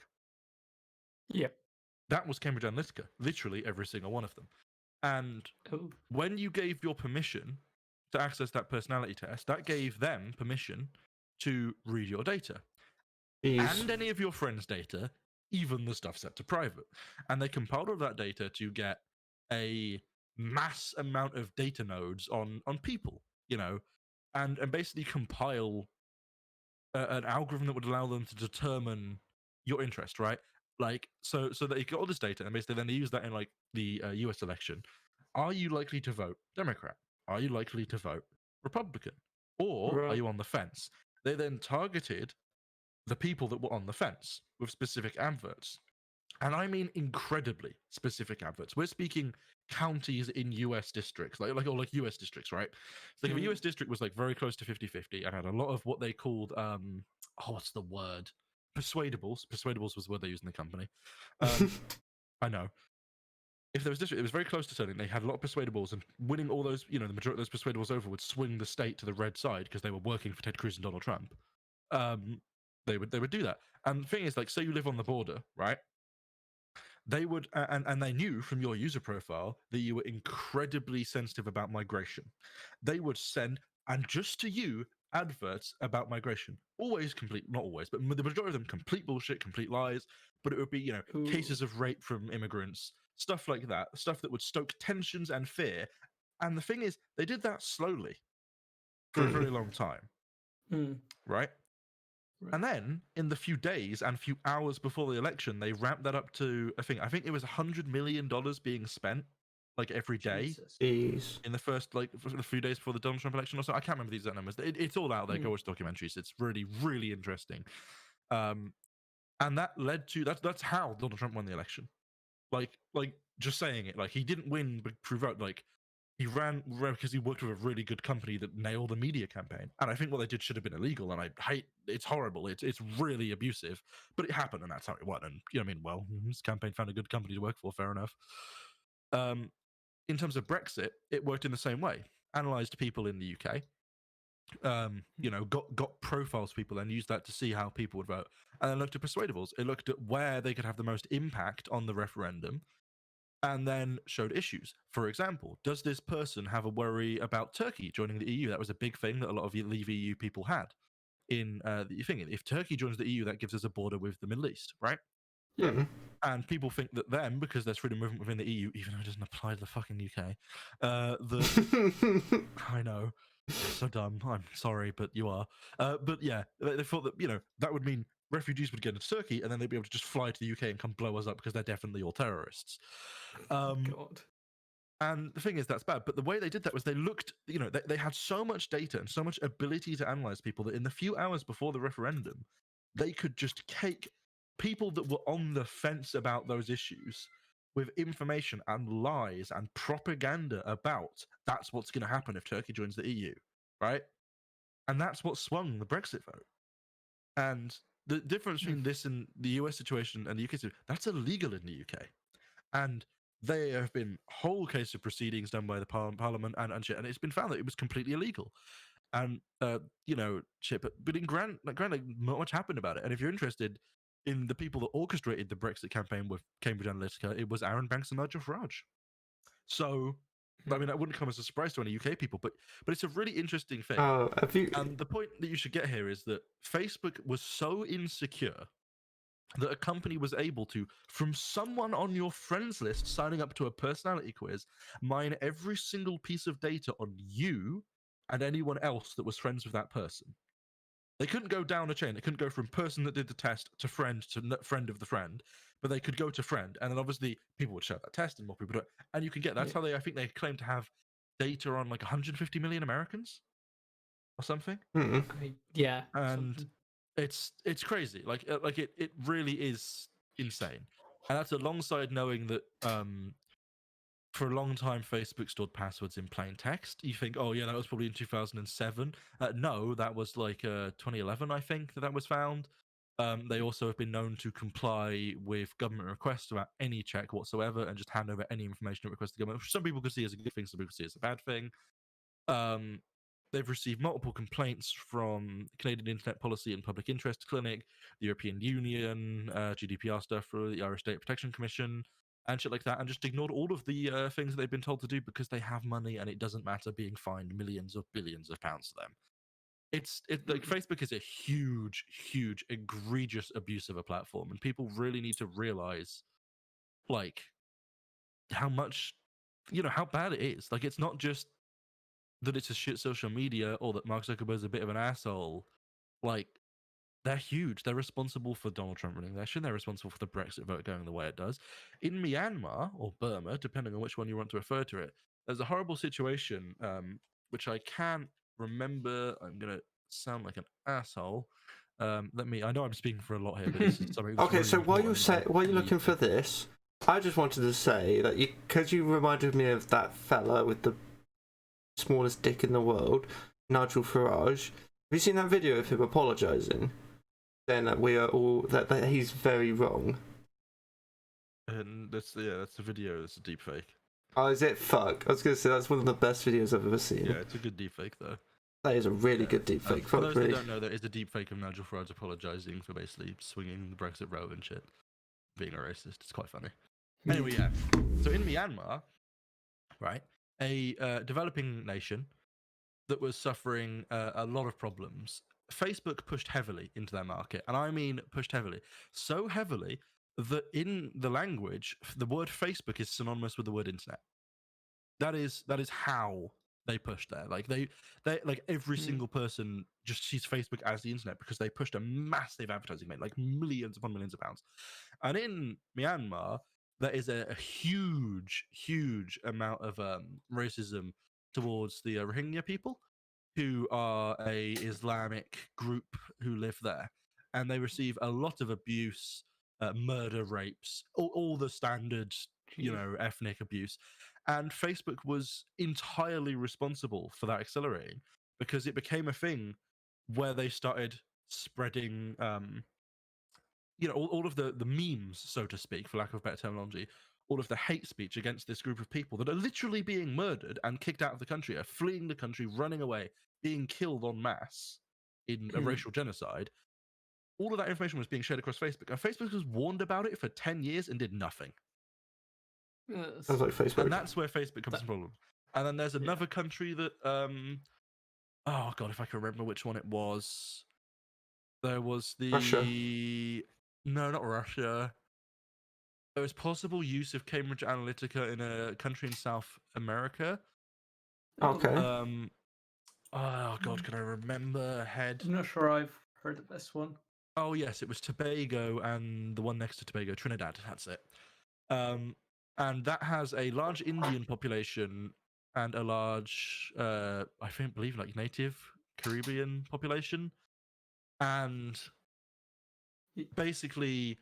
Yeah. That was Cambridge Analytica, literally every single one of them. And when you gave your permission to access that personality test, that gave them permission to read your data. And any of your friends' data, even the stuff set to private. And they compiled all that data to get a mass amount of data nodes on people, you know, and basically compile an algorithm that would allow them to determine your interest, right? Like, so they get all this data, and basically then they use that in like the US election. Are you likely to vote Democrat? Are you likely to vote Republican? Or are you on the fence? They then targeted the people that were on the fence with specific adverts. And I mean incredibly specific adverts. We're speaking counties in US districts, like US districts, right? So if a US district was like very close to 50-50 and had a lot of what they called what's the word? Persuadables. Persuadables was the word they used in the company. I know. If there was district, it was very close to turning. They had a lot of persuadables, and winning all those, you know, the majority of those persuadables over would swing the state to the red side because they were working for Ted Cruz and Donald Trump. They would do that. And the thing is, like, say you live on the border, right? They would, and they knew from your user profile that you were incredibly sensitive about migration. They would send, and just to you, adverts about migration. Always complete, not always, but the majority of them complete bullshit, complete lies. But it would be, you know, cases of rape from immigrants, stuff like that, stuff that would stoke tensions and fear. And the thing is, they did that slowly for a very long time, right? And then, in the few days and few hours before the election, they ramped that up to, I think it was $100 million being spent, like, every day in the first, like, for a few days before the Donald Trump election or so. I can't remember the exact numbers. It's all out there. Go watch documentaries. It's really, really interesting. And that led to, that's how Donald Trump won the election. Like, just saying it, like, he didn't win through vote, like, he ran because he worked with a really good company that nailed the media campaign. And I think what they did should have been illegal. And I hate, it's horrible. It's really abusive, but it happened, and that's how it won. And, you know what I mean? Well, his campaign found a good company to work for, fair enough. In terms of Brexit, it worked in the same way. Analyzed people in the UK, you know, got profiles of people and used that to see how people would vote. And then looked at persuadables. It looked at where they could have the most impact on the referendum, and then showed issues. For example, does this person have a worry about Turkey joining the EU? That was a big thing that a lot of Leave EU people had in the thing. If Turkey joins the EU, that gives us a border with the Middle East, right? Yeah. And people think that them, because there's freedom of movement within the EU, even though it doesn't apply to the fucking UK, I know. So dumb. I'm sorry, but you are. But yeah, they thought that that would mean refugees would get into Turkey and then they'd be able to just fly to the UK and come blow us up because they're definitely all terrorists. God. And the thing is, that's bad. But the way they did that was they looked, they had so much data and so much ability to analyze people that in the few hours before the referendum, they could just cake people that were on the fence about those issues with information and lies and propaganda about that's what's going to happen if Turkey joins the EU, right? And that's what swung the Brexit vote. And the difference between this and the US situation and the UK situation, that's illegal in the UK. And there have been whole case of proceedings done by the parliament and shit, and it's been found that it was completely illegal. And shit, but in granted, not much happened about it. And if you're interested in the people that orchestrated the Brexit campaign with Cambridge Analytica, it was Aaron Banks and Nigel Farage. So, I mean, that wouldn't come as a surprise to any UK people, but it's a really interesting thing. And the point that you should get here is that Facebook was so insecure that a company was able to, from someone on your friends list signing up to a personality quiz, mine every single piece of data on you and anyone else that was friends with that person. They couldn't go down a chain. They couldn't go from person that did the test to friend of the friend, but they could go to friend. And then obviously people would share that test and more people do it. And you can get, that's how I think they claim to have data on like 150 million Americans or something. Yeah. And something. it's crazy. Like it really is insane. And that's alongside knowing that for a long time Facebook stored passwords in plain text. You think, oh yeah, that was probably in 2007. No, that was like 2011, I think, that was found. They also have been known to comply with government requests without any check whatsoever and just hand over any information requested to government, which some people could see as a good thing, some people see as a bad thing. They've received multiple complaints from Canadian Internet Policy and Public Interest Clinic, the European Union, GDPR stuff for the Irish Data Protection Commission, and shit like that, and just ignored all of the things that they've been told to do because they have money and it doesn't matter being fined millions or billions of pounds to them. It's like Facebook is a huge, huge, egregious abuse of a platform, and people really need to realize, like, how much, how bad it is. Like, it's not just that it's a shit social media or that Mark Zuckerberg's a bit of an asshole. Like, they're huge. They're responsible for Donald Trump running election. They're responsible for the Brexit vote going the way it does. In Myanmar, or Burma, depending on which one you want to refer to it, there's a horrible situation, which I can't remember. I'm going to sound like an asshole. I know I'm speaking for a lot here, but this is something that's okay, really so while you're looking for this, this, I just wanted to say that because you reminded me of that fella with the smallest dick in the world, Nigel Farage. Have you seen that video of him apologising? Saying that we are all that he's very wrong. And that's the video. It's a deep fake. Oh, is it? Fuck. I was gonna say that's one of the best videos I've ever seen. Yeah, it's a good deep fake though. That is a really good deep fake. For those that don't know, there is a deep fake of Nigel Farage apologising for basically swinging the Brexit vote and shit, being a racist. It's quite funny. Anyway, yeah. So in Myanmar, right, a developing nation that was suffering a lot of problems, Facebook pushed heavily into their market, and I mean pushed heavily, so heavily that in the language, the word Facebook is synonymous with the word internet. That is how they pushed there. Like they like every single person just sees Facebook as the internet because they pushed a massive advertising campaign, like millions upon millions of pounds. And in Myanmar, there is a huge amount of racism towards the Rohingya people, who are a Islamic group who live there, and they receive a lot of abuse, murder, rapes, all the standard, ethnic abuse. And Facebook was entirely responsible for that accelerating because it became a thing where they started spreading, all of the memes, so to speak, for lack of better terminology, all of the hate speech against this group of people that are literally being murdered and kicked out of the country, are fleeing the country, running away, being killed en masse in a racial genocide. All of that information was being shared across Facebook, and Facebook was warned about it for 10 years and did nothing. Sounds like Facebook. And that's where Facebook comes from problem. And then there's another country that, oh god, if I can remember which one it was. There was the... Russia. No, not Russia. There was possible use of Cambridge Analytica in a country in South America. Okay. Oh God, can I remember head? I'm not sure I've heard of this one. Oh yes, it was Tobago and the one next to Tobago, Trinidad. That's it. And that has a large Indian population and a large, believe like native Caribbean population, and basically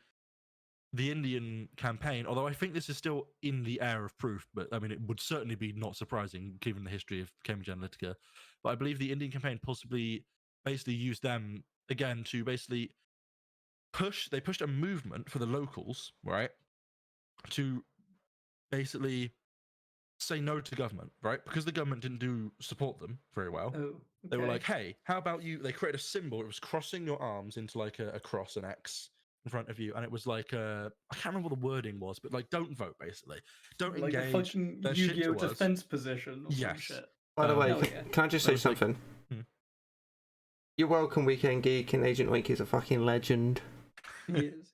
the Indian campaign. Although I think this is still in the air of proof, but I mean it would certainly be not surprising given the history of Cambridge Analytica. But I believe the Indian campaign possibly basically used them again to basically they pushed a movement for the locals, right, to basically say no to government, right? Because the government didn't support them very well. Oh, They were okay. like, hey, how about you? They created a symbol. It was crossing your arms into like a cross, an X in front of you. And it was like, I can't remember what the wording was, but like, don't vote, basically. Don't like engage. a fucking They're shit Yu-Gi-Oh to us. defense position or some Yes. shit. By the way, hell yeah. can I just I say was like- something? You're welcome, Weekend Geek, and Agent Wink is a fucking legend. He is.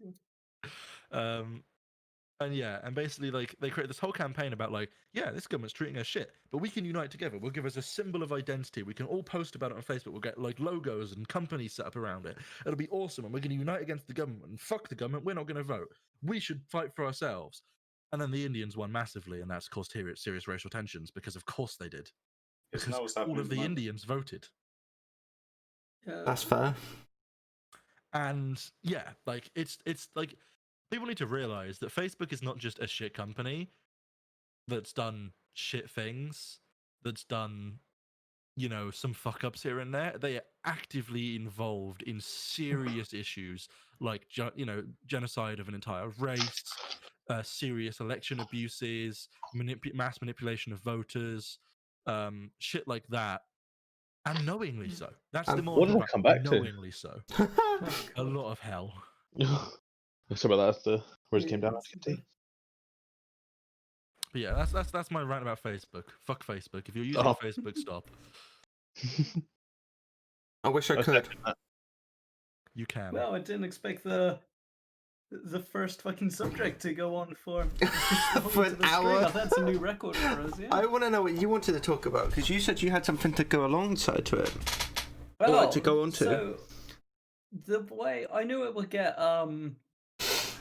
And yeah, and basically like they created this whole campaign about like, yeah, this government's treating us shit, but we can unite together. We'll give us a symbol of identity. We can all post about it on Facebook. We'll get like logos and companies set up around it. It'll be awesome, and we're going to unite against the government. And fuck the government. We're not going to vote. We should fight for ourselves. And then the Indians won massively, and that's caused serious racial tensions because, of course, they did. Isn't Because that what's all happening of at the the moment? Indians voted. That's fair. And yeah, like it's like people need to realize that Facebook is not just a shit company that's done shit things, that's done, you know, some fuck ups here and there. They are actively involved in serious issues like, you know, genocide of an entire race, serious election abuses, mass manipulation of voters, shit like that. And knowingly so. That's the more What did I important come part, back to? knowingly so. A lot of hell. Sorry about that. After where it came down after tea. But yeah, that's my rant about Facebook. Fuck Facebook. If you're using Oh. Facebook, stop. I wish I I could. second that. You can. Well, I didn't expect the first fucking subject to go on for For an hour. That's a new record for us. Yeah. I want to know what you wanted to talk about because you said you had something to go alongside to it. Well, like to go on to? So the way I knew it would get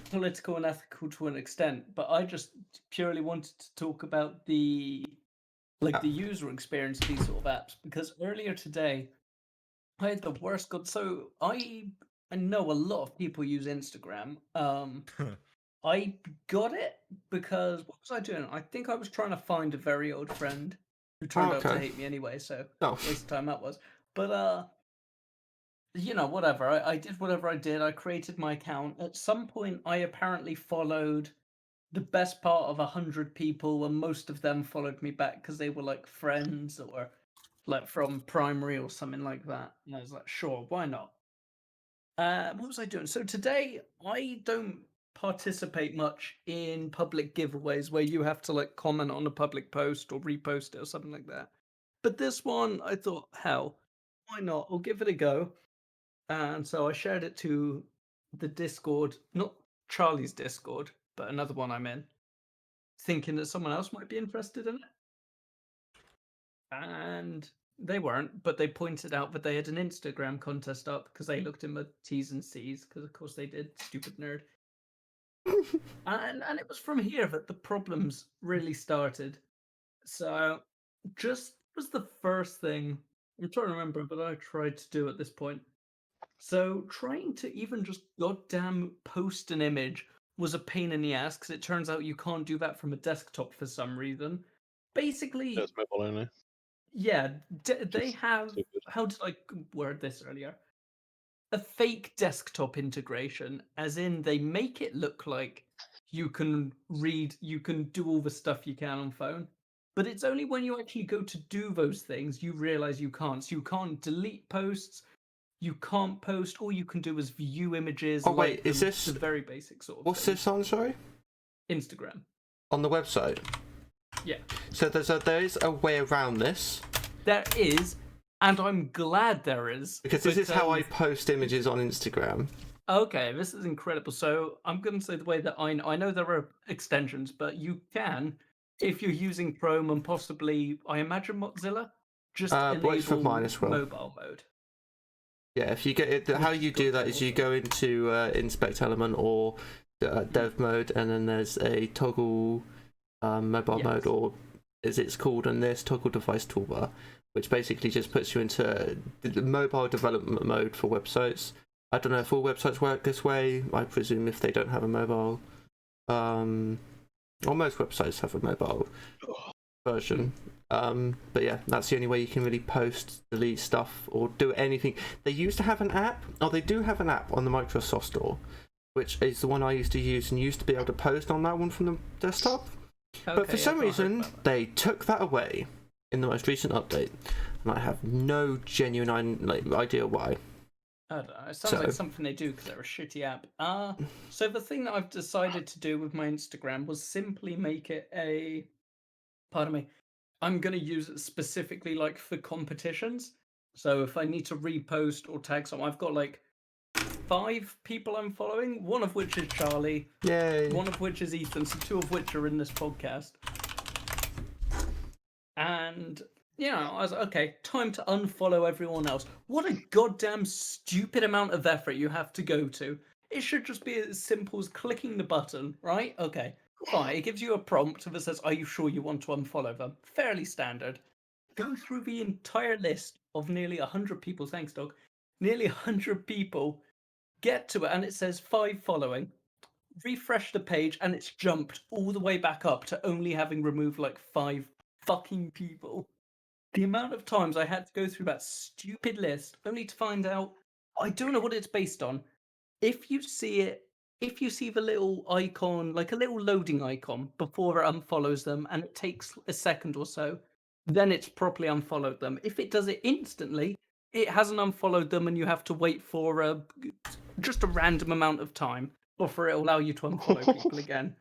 political and ethical to an extent, but I just purely wanted to talk about the user experience of these sort of apps because earlier today I had the worst god. So I know a lot of people use Instagram. I got it because what was I doing? I think I was trying to find a very old friend who turned out to okay. hate me anyway. So Oh, waste of time that was. But you know, whatever. I did whatever I did. I created my account. At some point, I apparently followed the best part of 100 people, and most of them followed me back because they were like friends or like from primary or something like that. And I was like, sure, why not? What was I doing? So today, I don't participate much in public giveaways where you have to like comment on a public post or repost it or something like that. But this one, I thought, hell, why not? I'll give it a go. And so I shared it to the Discord, not Charlie's Discord, but another one I'm in, thinking that someone else might be interested in it. And they weren't, but they pointed out that they had an Instagram contest up because they looked in the T's and C's, because of course they did, stupid nerd. and it was from here that the problems really started. So just was the first thing, I'm trying to remember, but I tried to do at this point. So trying to even just goddamn post an image was a pain in the ass because it turns out you can't do that from a desktop for some reason. Basically, That's mobile only. yeah, they have. So good. How did I word this earlier? A fake desktop integration, as in they make it look like you can read, you can do all the stuff you can on phone. But it's only when you actually go to do those things you realize you can't. So you can't delete posts. You can't post. All you can do is view images. Oh, wait, is this- the very basic sort of what's thing. this on? Sorry, Instagram. on the website. Yeah, So there is a way around this there is, and I'm glad there is because this is how I post images on Instagram. Okay, this is incredible. So I'm going to say the way that I know there are extensions, but you can, if you're using Chrome and possibly, I imagine Mozilla, Just works for enable mine as well. mobile mode. Yeah, if you get it, how you do that is you go into inspect element or dev mode, and then there's a toggle mobile mode, or as it's called in this, toggle device toolbar, which basically just puts you into the mobile development mode for websites. I don't know if all websites work this way. I presume if they don't have a mobile, or most websites have a mobile version. But yeah, that's the only way you can really post, delete stuff, or do anything. They used to have an app, or they do have an app on the Microsoft Store, which is the one I used to use, and used to be able to post on that one from the desktop. But for some reason, they took that away in the most recent update, and I have no genuine idea why. I don't know. It sounds like something they do because they're a shitty app. So the thing that I've decided to do with my Instagram was simply make it a. Pardon me. I'm gonna use it specifically like for competitions. So if I need to repost or tag someone, I've got like 5 people I'm following. One of which is Charlie. Yay! One of which is Ethan. So 2 of which are in this podcast. And I was like, okay, time to unfollow everyone else. What a goddamn stupid amount of effort you have to go to. It should just be as simple as clicking the button, right? Okay, fine. It gives you a prompt that says, are you sure you want to unfollow them? Fairly standard. Go through the entire list of nearly 100 people. Thanks, dog. Nearly 100 people. Get to it, and it says 5 following. Refresh the page, and it's jumped all the way back up to only having removed like 5 fucking people. The amount of times I had to go through that stupid list only to find out I don't know what it's based on. If you see the little icon, like a little loading icon before it unfollows them, and it takes a second or so, then it's properly unfollowed them. If it does it instantly, it hasn't unfollowed them, and you have to wait for just a random amount of time before it will allow you to unfollow people again.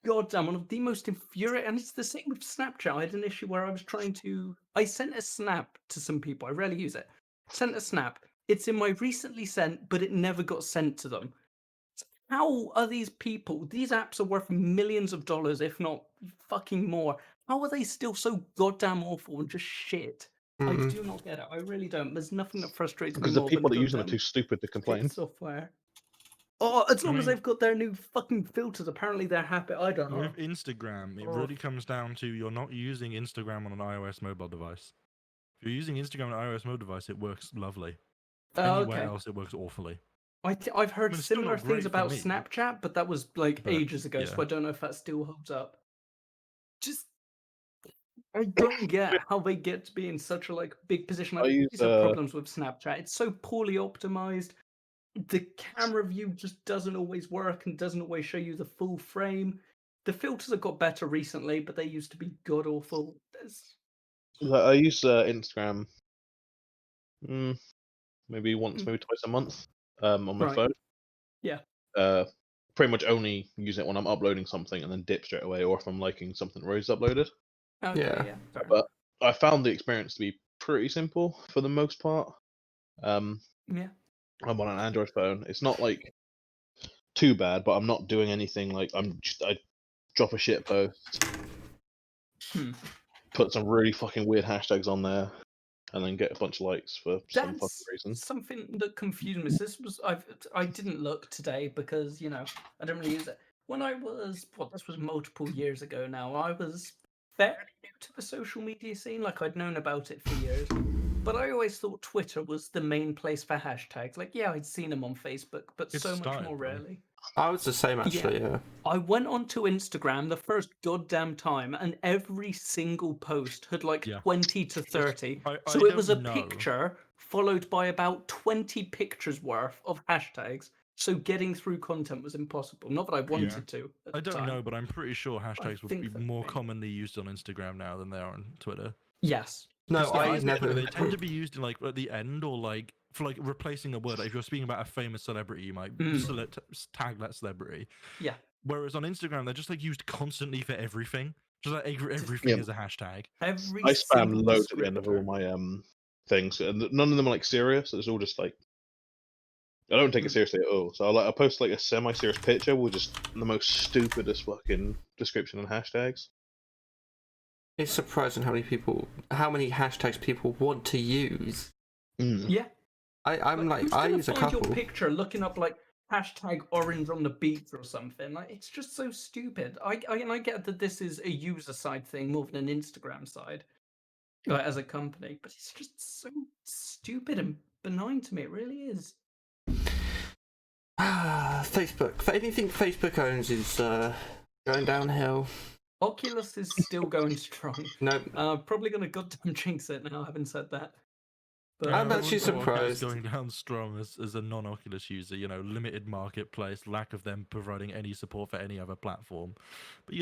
God damn, one of the most infuriating, and it's the same with Snapchat. I had an issue where I sent a snap to some people. I rarely use it. Sent a snap. It's in my recently sent, but it never got sent to them. How are these people? These apps are worth millions of dollars, if not fucking more. How are they still so goddamn awful and just shit? I do not get it. I really don't. There's nothing that frustrates me Because more the people than that use them are too stupid to complain. software. Oh, as long as they've got their new fucking filters, apparently they're happy. I don't know. With Instagram, it really comes down to you're not using Instagram on an iOS mobile device. If you're using Instagram on an iOS mobile device, it works lovely. Anywhere else, it works awfully. I've heard similar things about Snapchat, but that was like ages ago, so I don't know if that still holds up. I don't get how they get to be in such a big position. These are problems with Snapchat. It's so poorly optimized. The camera view just doesn't always work and doesn't always show you the full frame. The filters have got better recently, but they used to be god awful. I use Instagram maybe once, maybe twice a month on my phone. Yeah. Pretty much only use it when I'm uploading something and then dip straight away, or if I'm liking something Rose uploaded. Okay, yeah. But I found the experience to be pretty simple for the most part. Yeah. I'm on an Android phone. It's not too bad, but I'm not doing anything I drop a shit post, put some really fucking weird hashtags on there, and then get a bunch of likes for some fucking reason. Something that confused me. I didn't look today because I don't really use it. When I was this was multiple years ago now. I was fairly new to the social media scene. I'd known about it for years. But I always thought Twitter was the main place for hashtags. I'd seen them on Facebook, but so much more rarely. I was the same, actually, yeah. I went onto Instagram the first goddamn time, and every single post had 20 to 30. So it was a picture followed by about 20 pictures worth of hashtags. So getting through content was impossible. Not that I wanted to. I don't know, but I'm pretty sure hashtags will be more commonly used on Instagram now than they are on Twitter. Yes. No, I never. They tend to be used in at the end or for replacing a word. If you're speaking about a famous celebrity, you might tag that celebrity. Yeah. Whereas on Instagram, they're just used constantly for everything. Just everything is a hashtag. I spam loads at the end of all my things, and none of them are serious. It's all just I don't take it seriously at all. So I'll post a semi-serious picture with just the most stupidest fucking description and hashtags. It's surprising how many hashtags people want to use. Yeah. I'm who's I gonna use a find couple. your picture looking up like hashtag orange on the beach or something. Like, it's just so stupid. I get that this is a user side thing more than an Instagram side, as a company, but it's just so stupid and benign to me. It really is. Facebook. Anything Facebook owns is going downhill. Oculus is still going strong. No, Probably gonna goddamn jinx it now, having said that. But I'm I actually wonder what Oculus surprised. going down strong as a non-Oculus user. Limited marketplace, lack of them providing any support for any other platform. But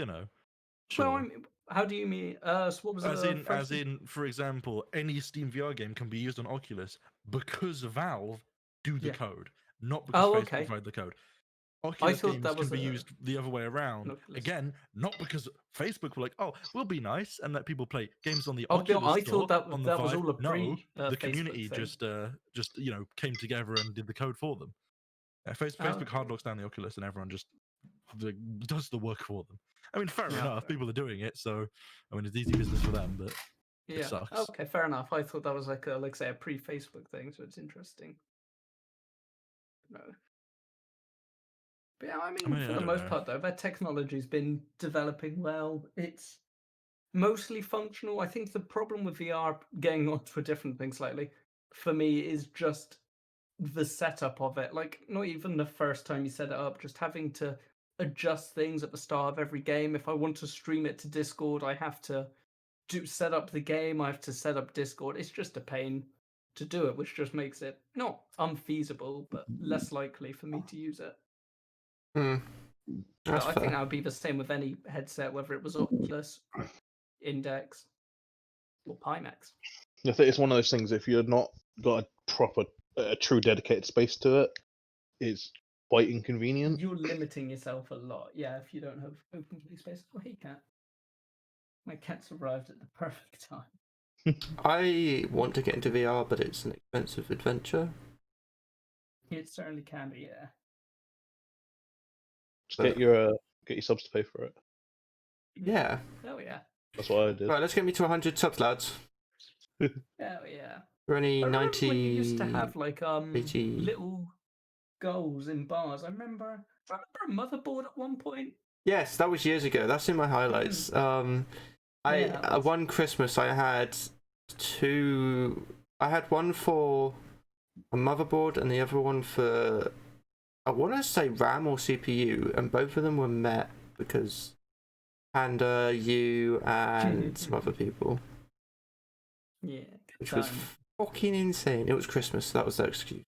sure. Well, how do you mean? So what was as in, for example, any Steam VR game can be used on Oculus because Valve do the code, not because Facebook provide the code. Oculus thought games that was can be used the other way around. Again, not because Facebook were like, "Oh, we'll be nice and let people play games on the Oculus I store." thought on that the was Vive. all a No, the Facebook community thing. just came together and did the code for them. Facebook hard locks down the Oculus, and everyone just does the work for them. I mean, fair enough. People are doing it, so I mean, it's easy business for them, but it sucks. Okay, fair enough. I thought that was like say a pre-Facebook thing, so it's interesting. No. But yeah, I mean for the most part though, their technology's been developing well. It's mostly functional. I think the problem with VR, getting onto a different thing slightly, for me is just the setup of it. Like, not even the first time you set it up, just having to adjust things at the start of every game. If I want to stream it to Discord, I have to set up the game, I have to set up Discord. It's just a pain to do it, which just makes it not unfeasible, but less likely for me to use it. That's I fair. think that would be the same with any headset, whether it was Oculus, Index, or Pimax. I think it's one of those things. If you're not got a true dedicated space to it, it's quite inconvenient. You're limiting yourself a lot, yeah. If you don't have open play space. Oh, hey, cat. My cat's arrived at the perfect time. I want to get into VR, but it's an expensive adventure. It certainly can be, yeah. Just get your subs to pay for it. Yeah. Oh yeah. That's what I did. Right, let's get me to 100 subs, lads. Oh yeah. We're only I remember 90. when you used to have like 80. little goals in bars. I remember a motherboard at one point. Yes, that was years ago. That's in my highlights. One Christmas I had two. I had one for a motherboard and the other one for, I want to say RAM or CPU, and both of them were met because Panda, you, and some other people. Yeah. Which was fucking insane. It was Christmas, so that was their excuse.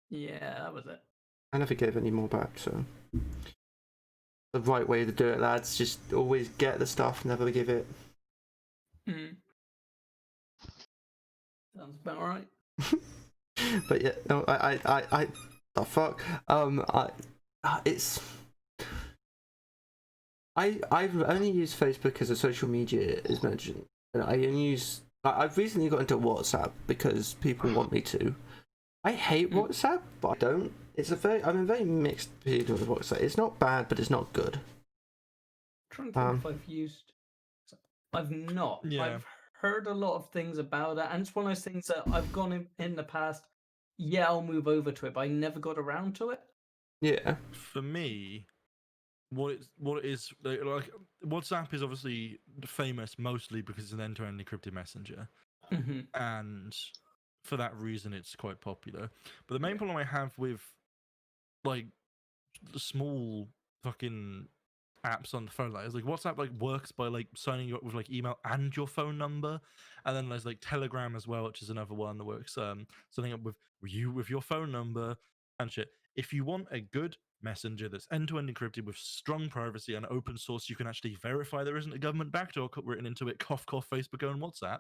Yeah, that was it. I never gave any more back, so. The right way to do it, lads. Just always get the stuff, never give it. Sounds about right. But yeah, no, I the fuck. I've only used Facebook as a social media, as mentioned, and I've recently got into WhatsApp because people want me to. I hate WhatsApp, but I don't. I'm a very mixed opinion with WhatsApp. It's not bad, but it's not good. I'm trying to think if I've used. I've not. Yeah. I've heard a lot of things about it, and it's one of those things that I've gone in the past. Yeah, I'll move over to it, but I never got around to it. Yeah. For me, what it is like, WhatsApp is obviously famous mostly because it's an end-to-end encrypted messenger, and for that reason, it's quite popular. But the main problem I have with like the small fucking apps on the phone, like, is like WhatsApp works by signing you up with email and your phone number, and then there's Telegram as well, which is another one that works signing up with your phone number and shit. If you want a good messenger that's end-to-end encrypted with strong privacy and open source, you can actually verify there isn't a government backdoor written into it. Cough cough. Facebook own WhatsApp.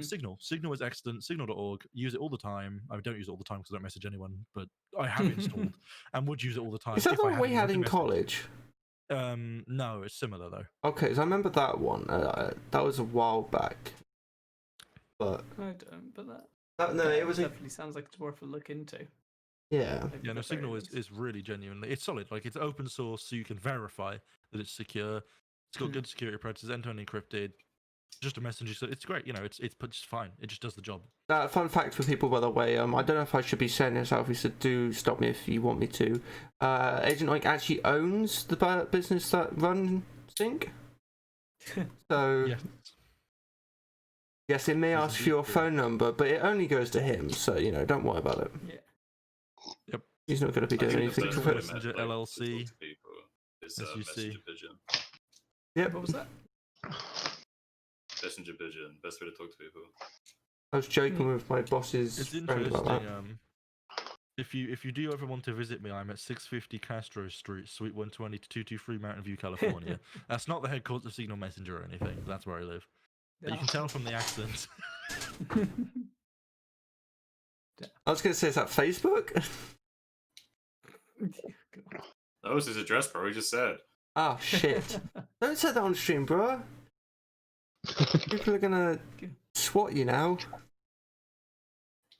Signal is excellent. Signal.org. Use it all the time. I don't use it all the time because I don't message anyone, but I have it installed and would use it all the time. Is that the one we had in college? No, it's similar though. Okay, so I remember that one. That was a while back. But I don't. But it was definitely sounds like it's worth a look into. Yeah. Yeah, no, Signal is really genuinely, it's solid. It's open source, so you can verify that it's secure. It's got good security practices, end-to-end encrypted. Just a messenger, so it's great. You know, it's just fine. It just does the job. Fun fact for people, by the way. I don't know if I should be saying this out. So do stop me if you want me to. Agent Oink actually owns the business that runs Sync. So yes, it may ask for your phone number, but it only goes to him. So don't worry about it. Yeah. Yep. He's not going to be doing anything to it. Messenger LLC. It's As you see. Messenger Pigeon. Yep. What was that? Messenger Pigeon. Best way to talk to people. I was joking with my boss's It's friend about that. interesting. If you do ever want to visit me, I'm at 650 Castro Street, Suite 120 to 223 Mountain View, California. That's not the headquarters of Signal Messenger or anything. That's where I live. But you can tell from the accent. I was going to say, is that Facebook? That was his address, bro. He just said. Oh shit! Don't say that on stream, bro. People are gonna swat you now.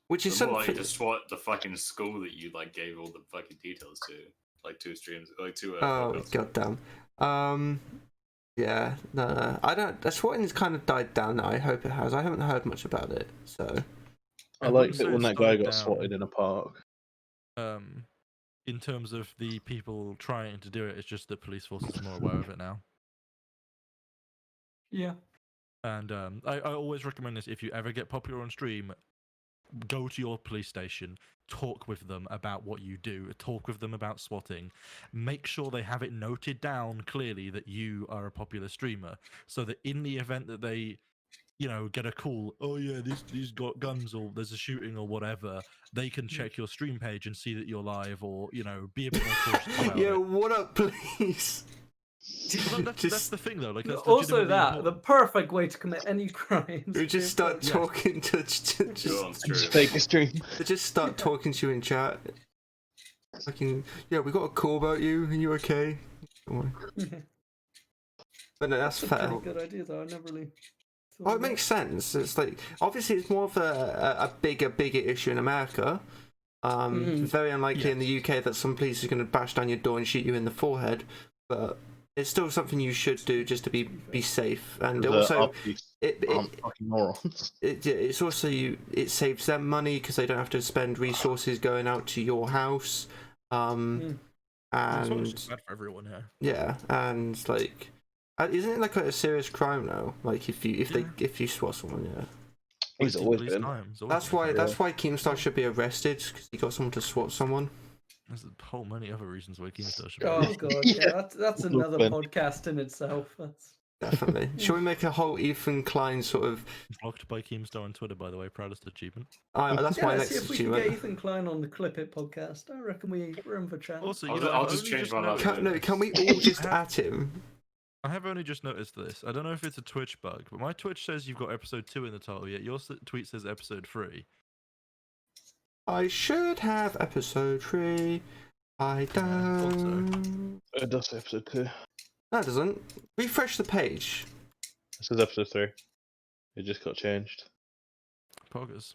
Which is More something. like you just swat the fucking school that you gave all the fucking details to, like 2 streams, like 2. Oh podcasts. goddamn. Yeah, no. I don't. The swatting's kind of died down now. I hope it has. I haven't heard much about it, so. I liked wouldn't it say when it's that guy died got down. swatted in a park. In terms of the people trying to do it, it's just that police forces are more aware of it now. Yeah. And I always recommend this: if you ever get popular on stream, go to your police station, talk with them about what you do, talk with them about swatting, make sure they have it noted down clearly that you are a popular streamer, so that in the event that they get a call, oh yeah, these got guns, or there's a shooting or whatever, they can check your stream page and see that you're live, or be a bit more cautious about Yeah, it. what up, please? But that's the thing though. Like, that's Also, legitimately the important. perfect way to commit any crimes. We just start Yeah. talking to Go on Just stream. fake a stream. just start talking to you in chat. Fucking yeah, we got a call about you. Are you okay? Don't worry. But no, that's That's a fair. pretty good idea, though. I never really. Oh, it makes sense. It's like obviously it's more of a bigger issue in America. Very unlikely in the UK that some police is going to bash down your door and shoot you in the forehead, but it's still something you should do just to be safe. And also, fucking morons. it's also it saves them money because they don't have to spend resources going out to your house. It's And just bad for everyone here. yeah, and like, isn't it like a serious crime now? Like if you swat someone, yeah. He's always Police been. time. It's always That's been. why Keemstar should be arrested because he got someone to swat someone. There's a whole many other reasons why Keemstar should be. Oh god, yeah, that's another Ben. podcast in itself. That's Definitely. Shall we make a whole Ethan Klein sort of? Blocked by Keemstar on Twitter, by the way. Proudest achievement. That's my yeah. next See if we can achievement. get Ethan Klein on the Clip It podcast. I reckon we're in for a chance. Also, I'll I've just only change my mind. noticed- Can we all just at him? I have only just noticed this. I don't know if it's a Twitch bug, but my Twitch says you've got episode 2 in the title, yet your tweet says episode 3. I should have episode 3. I thought so. don't. It does say episode 2. No, it doesn't. Refresh the page. This is episode 3. It just got changed. Poggers.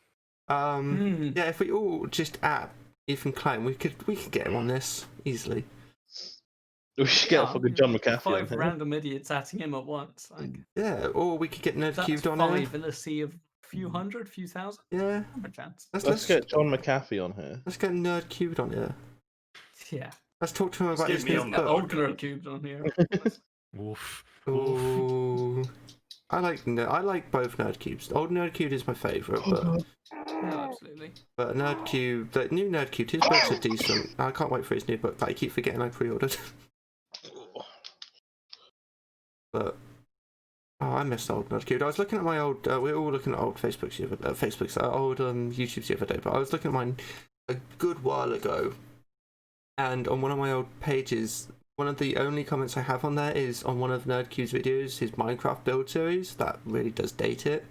Yeah, if we all just at Ethan Klein, we could get him on this easily. We should get fucking John McAfee on 5 here. random idiots atting him at once. Like, Yeah, or we could get Nerd that's Cubed on 5 here. in a sea of few hundred, few thousand. Yeah, A chance. Let's get John McAfee on here. let's get Nerd Cubed on here. Yeah. Let's talk to him about get his me new on that. book. Old Nerd Cubed on here. Woof. Ooh. I like both Nerd Cubes. Old Nerd Cube is my favourite, Yeah, absolutely. but Nerd Cube, the new Nerd Cube, his books are decent. I can't wait for his new book that I keep forgetting I pre-ordered. But I missed old Nerd Cube. I was looking at my old. We were all looking at old YouTubes the other day. But I was looking at mine a good while ago, and on one of my old pages, one of the only comments I have on there is on one of Nerd Cube's videos, his Minecraft build series. That really does date it.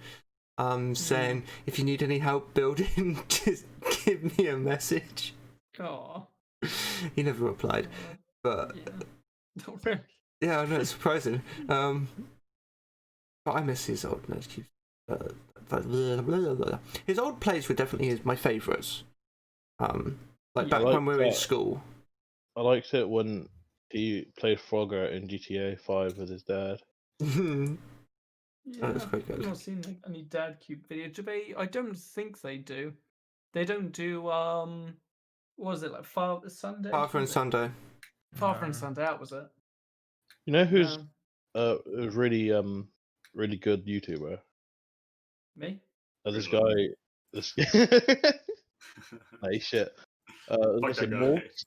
Saying if you need any help building, just give me a message. Oh. He never replied, but Yeah. Not really. yeah, I know it's surprising. But I miss his old Nerd Cube. His old plays were definitely my favourites. Like Yeah, back I when we were in like that. school. I liked it when He played Frogger in GTA 5 with his dad. Yeah, that's quite good. I've not seen like any dad cube videos. Do they? I don't think they do. They don't do what was it like Father Sunday? Father and Sunday. Father and No. Sunday. That was it. You know who's No. a really really good YouTuber? Me? This Really? guy. This. Hey shit. Fuck What's that it, guy. Morgs?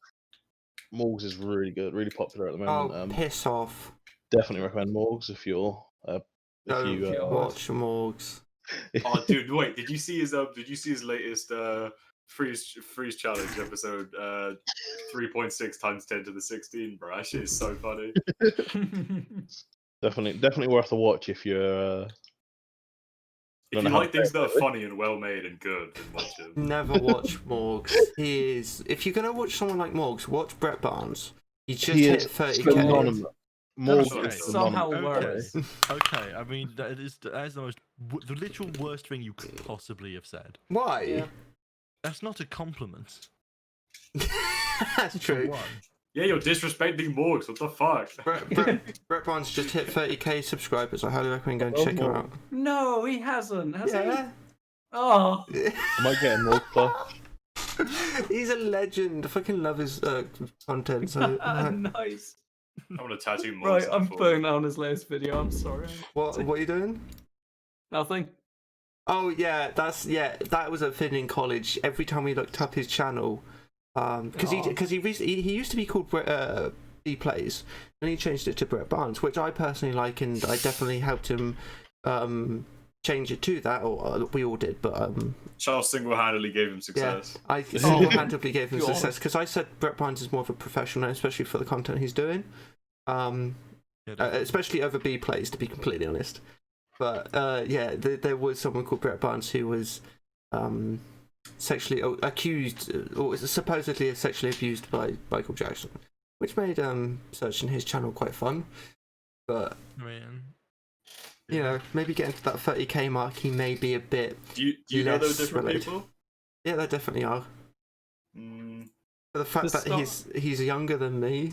Morgs is really good, really popular at the moment. Oh, piss off. Definitely recommend Morgs if you're Don't God. watch Morgs. Oh, dude, wait! Did you see his latest freeze challenge episode? 3.6 times 10 to the 16, bro. That shit is so funny. definitely worth a watch if you're. If you like things that are funny and well made and good, then watch him. Never watch Morgs. He is. If you're gonna watch someone like Morgs, watch Brett Barnes. He just hit 30k. Morgs Okay. is Somehow phenomenal. worse. Okay, I mean that is the literal worst thing you could possibly have said. Why? Yeah. That's not a compliment. That's For true. one. Yeah, you're disrespecting Morgs. What the fuck? Brett Barnes just hit 30k subscribers. I highly recommend going to check him out. No, he hasn't. Has he? Yeah. Oh. Am I getting more stuff? He's a legend. I fucking love his content. So Nice. I'm gonna tattoo Morgs. Right, on I'm my forehead. putting on his latest video. I'm sorry. what are you doing? Nothing. Oh yeah, that was a thing in college. Every time we looked up his channel, because he used to be called he plays, and he changed it to Brett Barnes, which I personally like, and I definitely helped him change it to that, or we all did. But Charles single-handedly gave him yeah, success. I single-handedly gave him God. success because I said Brett Barnes is more of a professional, especially for the content he's doing, Yeah, definitely. especially over B plays, to be completely honest. But yeah, there was someone called Brett Barnes who was sexually accused, or was supposedly sexually abused by Michael Jackson, which made searching his channel quite fun. But I mean, you know, maybe getting to that 30k mark, he may be a bit. Do you know those less different related. people? Yeah, there definitely are. Mm, But the fact The that he's younger than me.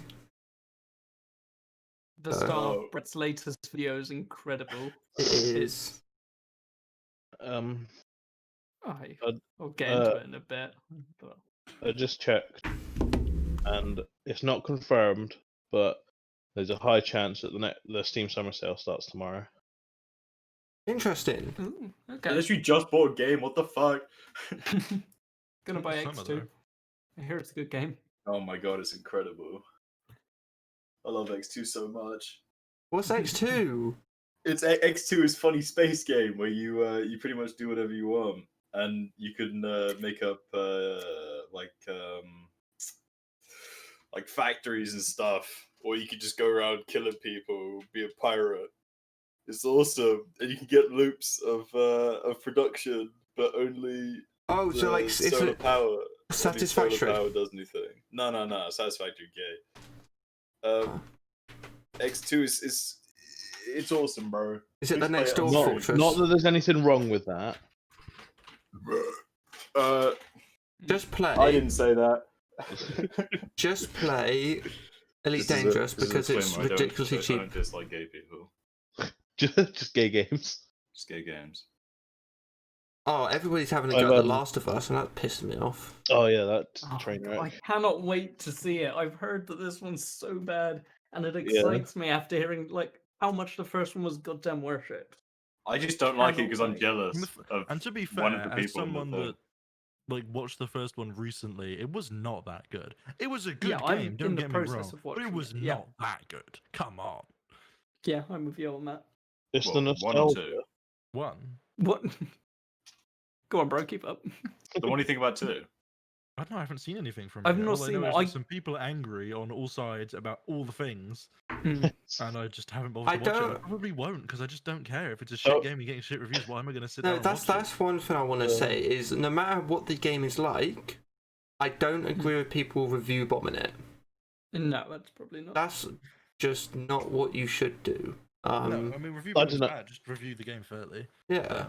The start Oh. of Brett's latest video is incredible. It is. I'll get into it in a bit. But... I just checked, and it's not confirmed, but there's a high chance that the Steam Summer Sale starts tomorrow. Interesting. Ooh, okay. unless you just bought a game, what the fuck? Gonna buy Summer, X2. though. I hear it's a good game. Oh my god, it's incredible. I love X2 so much. What's X2? It's X2 is funny space game where you pretty much do whatever you want, and you can make up like factories and stuff, or you could just go around killing people, be a pirate. It's awesome, and you can get loops of production, but only Oh, so like the it's solar a power. Only Satisfactory. Solar power does anything. No. Satisfactory gay. X2 is it's awesome, bro. Is it the Please play next it door on fortress? stream. Not that there's anything wrong with that. Just play. I didn't say that. Just play Elite This is a- Dangerous this is a because it's disclaimer, I don't- ridiculously I cheap. don't dislike gay people. Just gay games. Just gay games. Oh, everybody's having a I've, go at The um, Last of Us, and that pissed me off. Oh yeah, that's Oh, train I wreck. cannot wait to see it. I've heard that this one's so bad, and it Yeah. excites me after hearing like how much the first one was goddamn worshipped. I just don't like it because I'm Cannot jealous of and to be one of fair, the as people in the someone thing. that like watched the first one recently, it was not that good. It was a good Yeah, I'm game. Don't in the get me process wrong, of but it watching was it, yeah. not that good. Come on, Yeah, I'm with you on that. It's What, the one or nostalgia. two? one. What? Go on, bro, keep up. So what do you think about two? I don't know. I haven't seen anything from I've it. not All I seen know it. is I- that some people are angry on all sides about all the things, Hmm. and I just haven't bothered I to watch it. I don't- probably won't because I just don't care. If it's a shit Oh. game, you're getting shit reviews. Why am I going to sit No, down and that's watch that's one thing I want to say is no matter what the game is like, I don't agree with people review bombing it. No, that's probably not. That's just not what you should do. it? No, I mean review I bombing's dunno. bad. Just review the game fairly. Yeah.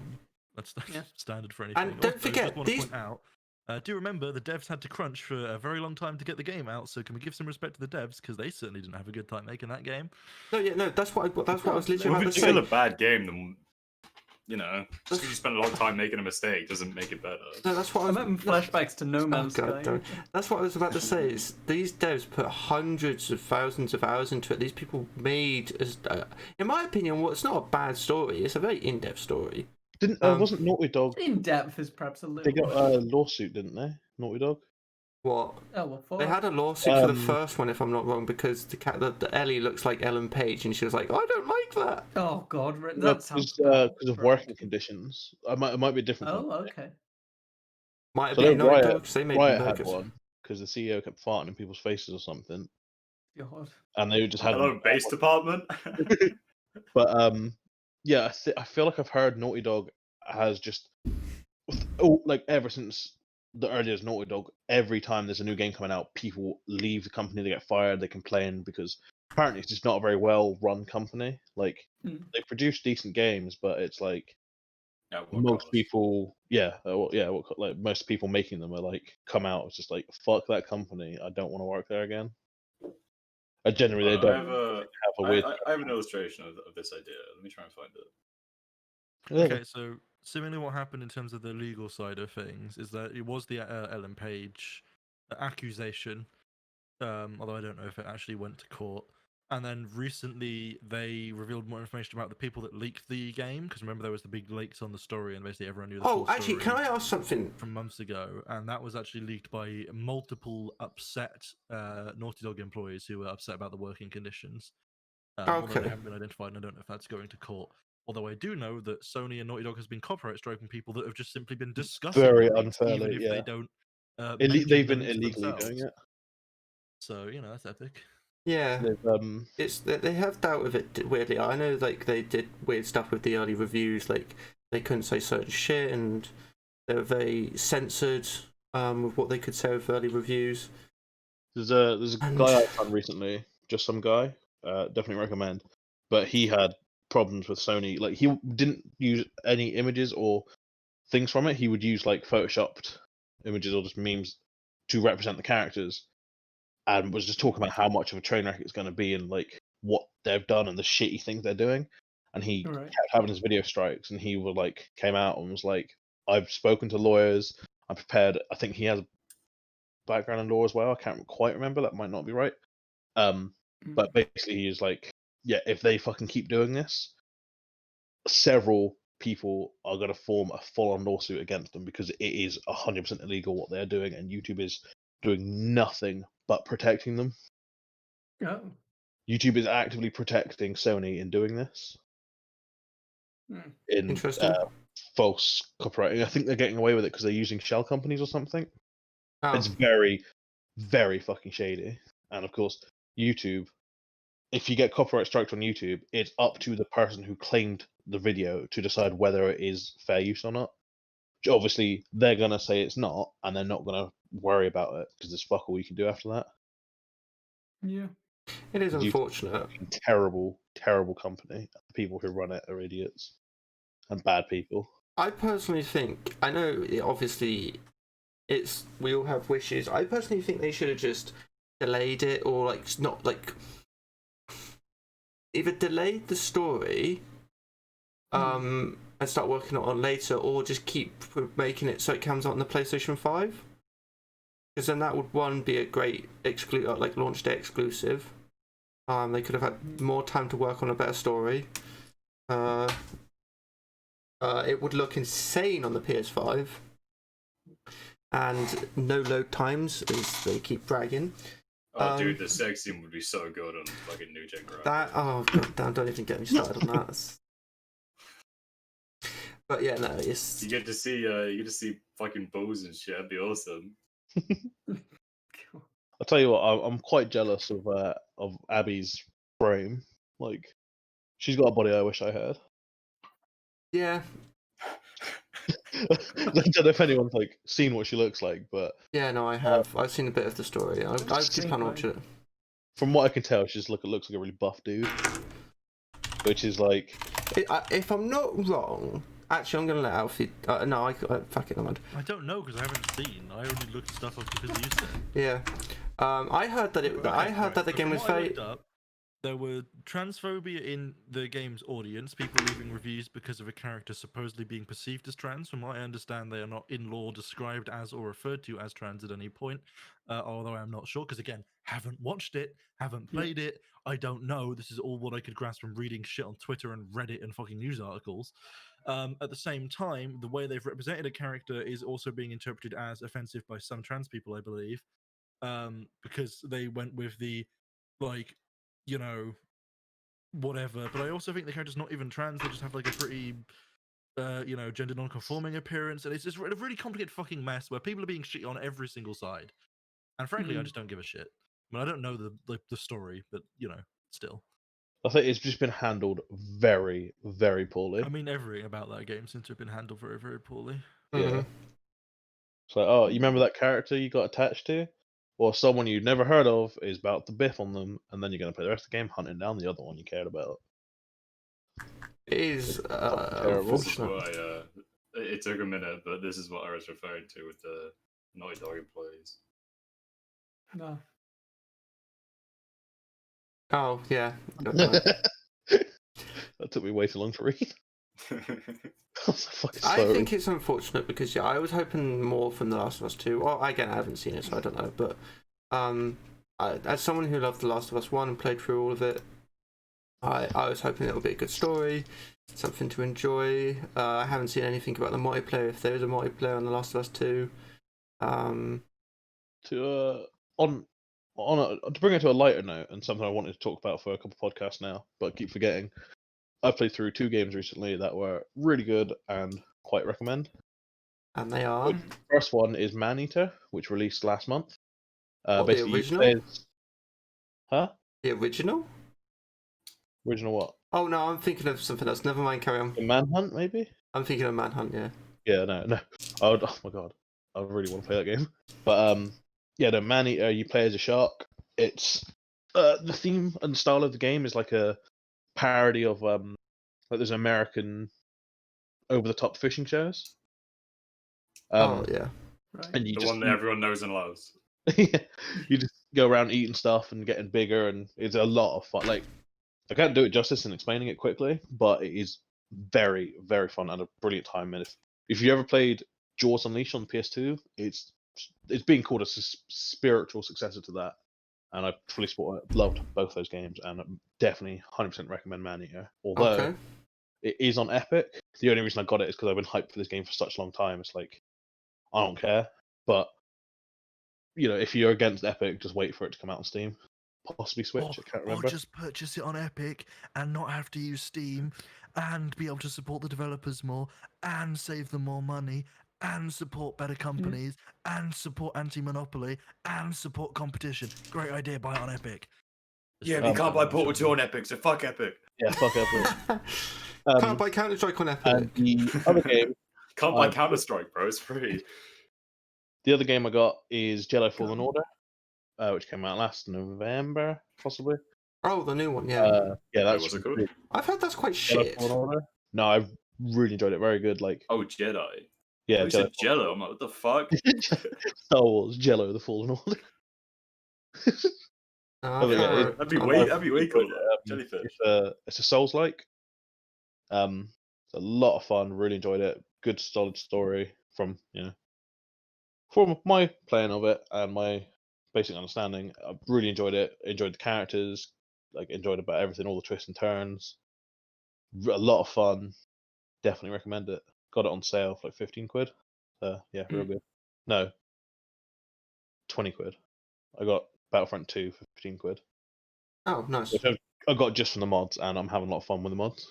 That's Yeah. standard for anything. And don't Also, forget, just want to these- point out Do remember the devs had to crunch for a very long time to get the game out, so can we give some respect to the devs because they certainly didn't have a good time making that game. No, that's what I was literally Well, about if to it's still a say. bad game, then just because you spend a long time making a mistake doesn't make it better. No, that's what I I'm was. having flashbacks to No Oh Man's god, Sky. damn it. That's what I was about to say. Is these devs put hundreds of thousands of hours into it. These people made, in my opinion, well, it's not a bad story. It's a very in-depth story. Wasn't Naughty Dog? In depth is perhaps a little. They got a lawsuit, didn't they? Naughty Dog. What? Oh, what for? They had a lawsuit for the first one, if I'm not wrong, because the Ellie looks like Ellen Page, and she was like, "I don't like that." Oh God, No, that sounds bad. because of working conditions. It might be a different. Oh, company. okay. Might have So been no, Naughty Riot, Dog, 'cause they made Riot had Burgers. one because the CEO kept farting in people's faces or something, God. and they just had. Hello, base department. But yeah, I feel like I've heard Naughty Dog has just like ever since the earliest Naughty Dog, every time there's a new game coming out, people leave the company, they get fired, they complain because apparently it's just not a very well run company. Like they produce decent games, but it's like most people, like most people making them are like come out it's just like fuck that company, I don't want to work there again. Generally, they don't have a weird. I have an illustration of this idea. Let me try and find it. Okay, so similarly, what happened in terms of the legal side of things is that it was the Ellen Page accusation, although I don't know if it actually went to court. And then recently, they revealed more information about the people that leaked the game, because remember there was the big leaks on the story, and basically everyone knew the full actually, story can I ask something? from months ago, and that was actually leaked by multiple upset Naughty Dog employees who were upset about the working conditions. Although they haven't been identified, and I don't know if that's going to court. Although I do know that Sony and Naughty Dog has been copyright striking people that have just simply been discussing very the leaks, unfairly, even if yeah. they don't. They've been mention them illegally themselves. doing it. So that's epic. Yeah, They've, they have dealt with it weirdly. I know like they did weird stuff with the early reviews, like they couldn't say certain shit, and they were very censored with what they could say with early reviews. There's a guy I found recently, just some guy, definitely recommend. But he had problems with Sony. Like he didn't use any images or things from it. He would use like photoshopped images or just memes to represent the characters, and was just talking about how much of a train wreck it's going to be and like what they've done and the shitty things they're doing. And he kept having his video strikes, and he would like came out and was like, "I've spoken to lawyers. I'm prepared." I think he has a background in law as well. I can't quite remember. That might not be right. But basically, he's like, "Yeah, if they fucking keep doing this, several people are going to form a full-on lawsuit against them because it is 100% illegal what they're doing, and YouTube is doing nothing but protecting them." Oh. YouTube is actively protecting Sony in doing this. In Interesting. False copyrighting. I think they're getting away with it because they're using shell companies or something. Oh. It's very, very fucking shady. And of course, YouTube, if you get copyright strikes on YouTube, it's up to the person who claimed the video to decide whether it is fair use or not. Which obviously, they're going to say it's not, and they're not going to worry about it because there's fuck all you can do after that. Yeah. It is YouTube's unfortunate. a terrible, terrible company. The people who run it are idiots and bad people. I personally think, I know obviously we all have wishes. I personally think they should have just delayed it, or like not like either delayed the story and start working on it later, or just keep making it so it comes out on the PlayStation 5. Because then that would be a great like launch day exclusive. They could have had more time to work on a better story. It would look insane on the PS5, and no load times as they keep bragging. Oh, dude, the sex scene would be so good on fucking new gen graphics. God damn! Don't even get me started on that. But yeah, no, it's you get to see fucking bows and shit. That'd be awesome. I'll tell you what, I'm quite jealous of Abby's frame. Like, she's got a body I wish I had. Yeah. I don't know if anyone's like seen what she looks like, but yeah, no, I have. I've seen a bit of the story. I just plan to watch it. From what I can tell, she just looks like a really buff dude, which is like. If I'm not wrong, Actually, I'm gonna let Alfie. No, fuck it, never mind. I don't know because I haven't seen. I only looked stuff up because you said. Yeah. I heard that the game was very. There were transphobia in the game's audience, people leaving reviews because of a character supposedly being perceived as trans. From what I understand, they are not in law described as or referred to as trans at any point, although I'm not sure, because again, haven't watched it, haven't played it, I don't know. This is all what I could grasp from reading shit on Twitter and Reddit and fucking news articles. At the same time, the way they've represented a character is also being interpreted as offensive by some trans people, I believe, because they went with the, like, you know, whatever. But I also think the character's not even trans. They just have like a pretty, you know, gender non-conforming appearance, and it's just a really complicated fucking mess where people are being shit on every single side. And frankly, I just don't give a shit. I mean, I don't know the story, but you know, still. I think it's just been handled very, very poorly. I mean, everything about that game seems to have been handled very, very poorly. Yeah. It's like, oh, you remember that character you got attached to? Well, someone you'd never heard of is about to biff on them, and then you're going to play the rest of the game hunting down the other one you cared about. It is terrible. This is why, it took a minute, but this is what I was referring to with the Naughty Dog employees. No. Oh yeah. That took me way too long to read. I think it's unfortunate because I was hoping more from The Last of Us 2. Well, again, I haven't seen it, so I don't know. But as someone who loved The Last of Us 1 and played through all of it, I was hoping it would be a good story, something to enjoy. I haven't seen anything about the multiplayer, if there is a multiplayer on The Last of Us 2. To bring it to a lighter note, and something I wanted to talk about for a couple of podcasts now, but keep forgetting. I've played through 2 games recently that were really good and quite recommend. And they are? The first one is Maneater, which released last month. Basically, the original? Huh? The original? Original what? Oh no, I'm thinking of something else. Never mind, carry on. The Manhunt, maybe? I'm thinking of Manhunt, yeah. Yeah, no. Oh my god. I really want to play that game. But yeah, the Maneater, you play as a shark. It's the theme and style of the game is like a parody of like there's American over the top fishing shows. Oh yeah. Right. And The one that everyone knows and loves. You just go around eating stuff and getting bigger, and it's a lot of fun. Like, I can't do it justice in explaining it quickly, but it is very, very fun and a brilliant time. And if you ever played Jaws Unleashed on PS2, it's being called a spiritual successor to that. And I fully loved both those games, and definitely 100% recommend Maneater. Although it is on Epic, the only reason I got it is because I've been hyped for this game for such a long time. It's like, I don't care, but you know, if you're against Epic, just wait for it to come out on Steam, possibly Switch. I can't remember. Or just purchase it on Epic and not have to use Steam, and be able to support the developers more, and save them more money, and support better companies, and support anti-monopoly, and support competition. Great idea, buy it on Epic. Yeah, but you can't buy Portal 2 on Epic, so fuck Epic. Yeah, fuck Epic. Can't buy Counter-Strike on Epic. And the other game... Can't buy Counter-Strike, bro, it's free. The other game I got is Jedi Fallen Order, which came out last November, possibly. Oh, the new one, yeah. Yeah, that's... What's it called? I've heard that's quite shit. No, I've really enjoyed it. Very good. Like, oh, Jedi. Yeah, you said Jello. I'm like, what the fuck? Star Wars Jello: The Fallen Order. That'd be way cooler. Jellyfish. It's a Souls-like. It's a lot of fun. Really enjoyed it. Good, solid story from from my playing of it and my basic understanding. I really enjoyed it. Enjoyed the characters. Like, enjoyed about everything, all the twists and turns. A lot of fun. Definitely recommend it. Got it on sale for like 15 quid. Yeah, real good. No, 20 quid. I got Battlefront 2 for 15 quid. Oh, nice. Which I got just from the mods, and I'm having a lot of fun with the mods.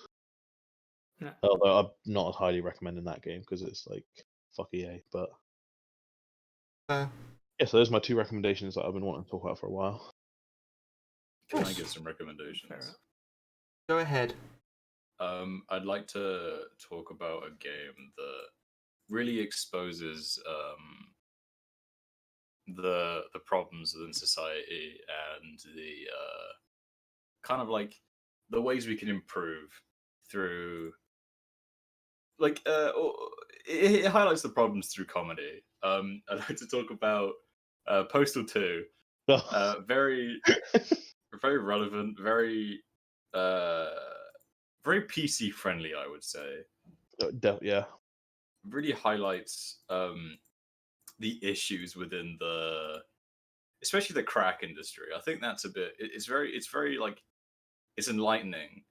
Yeah. Although I'm not as highly recommending that game because it's like fuck EA, but yeah, so those are my 2 recommendations that I've been wanting to talk about for a while. Can I give some recommendations? Go ahead. I'd like to talk about a game that really exposes the problems within society and the kind of like the ways we can improve through like it highlights the problems through comedy. I'd like to talk about Postal 2. Very very relevant, very very PC friendly, I would say. Yeah. Really highlights the issues within especially the crack industry. I think that's a bit. It's very like it's enlightening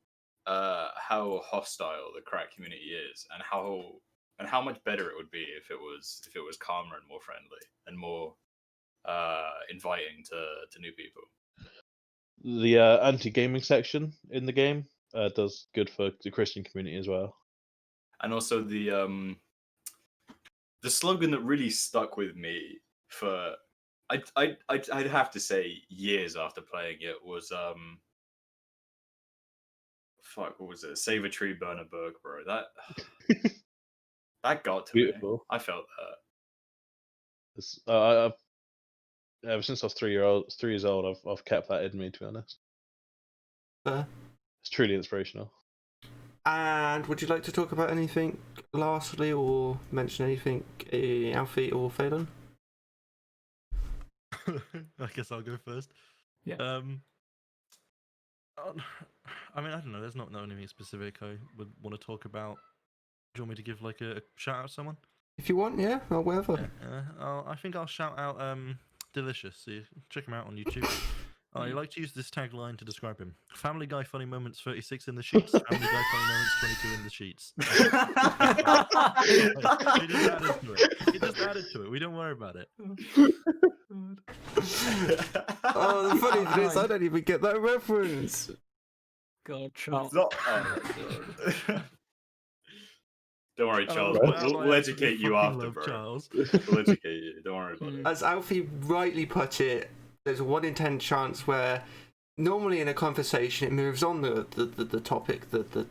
how hostile the crack community is, and how much better it would be if it was calmer and more friendly and more inviting to new people. The anti-gaming section in the game does good for the Christian community as well. And also the slogan that really stuck with me for I'd have to say years after playing it was fuck, what was it? Save a tree, burn a book, bro. That got to Beautiful. me. I felt that. I've ever since I was 3 years old, I've kept that in me, to be honest. It's truly inspirational. And would you like to talk about anything lastly, or mention anything, Alfie or Phelan? I guess I'll go first. Yeah. I mean, I don't know. There's not anything specific I would want to talk about. Do you want me to give like a shout out to someone? If you want, yeah, or whatever. I think I'll shout out Delicious. So check him out on YouTube. I like to use this tagline to describe him: Family Guy funny moments 36 in the sheets. Family Guy funny moments 22 in the sheets. He just added to it. We don't worry about it. Oh, the funny thing is, I don't even get that reference. God, Charles. It's not. Don't worry, Charles. We'll educate you after, bro. Charles. We'll educate you. Don't worry about it. As Alfie rightly put it, there's a 1 in 10 chance where normally in a conversation it moves on the topic, the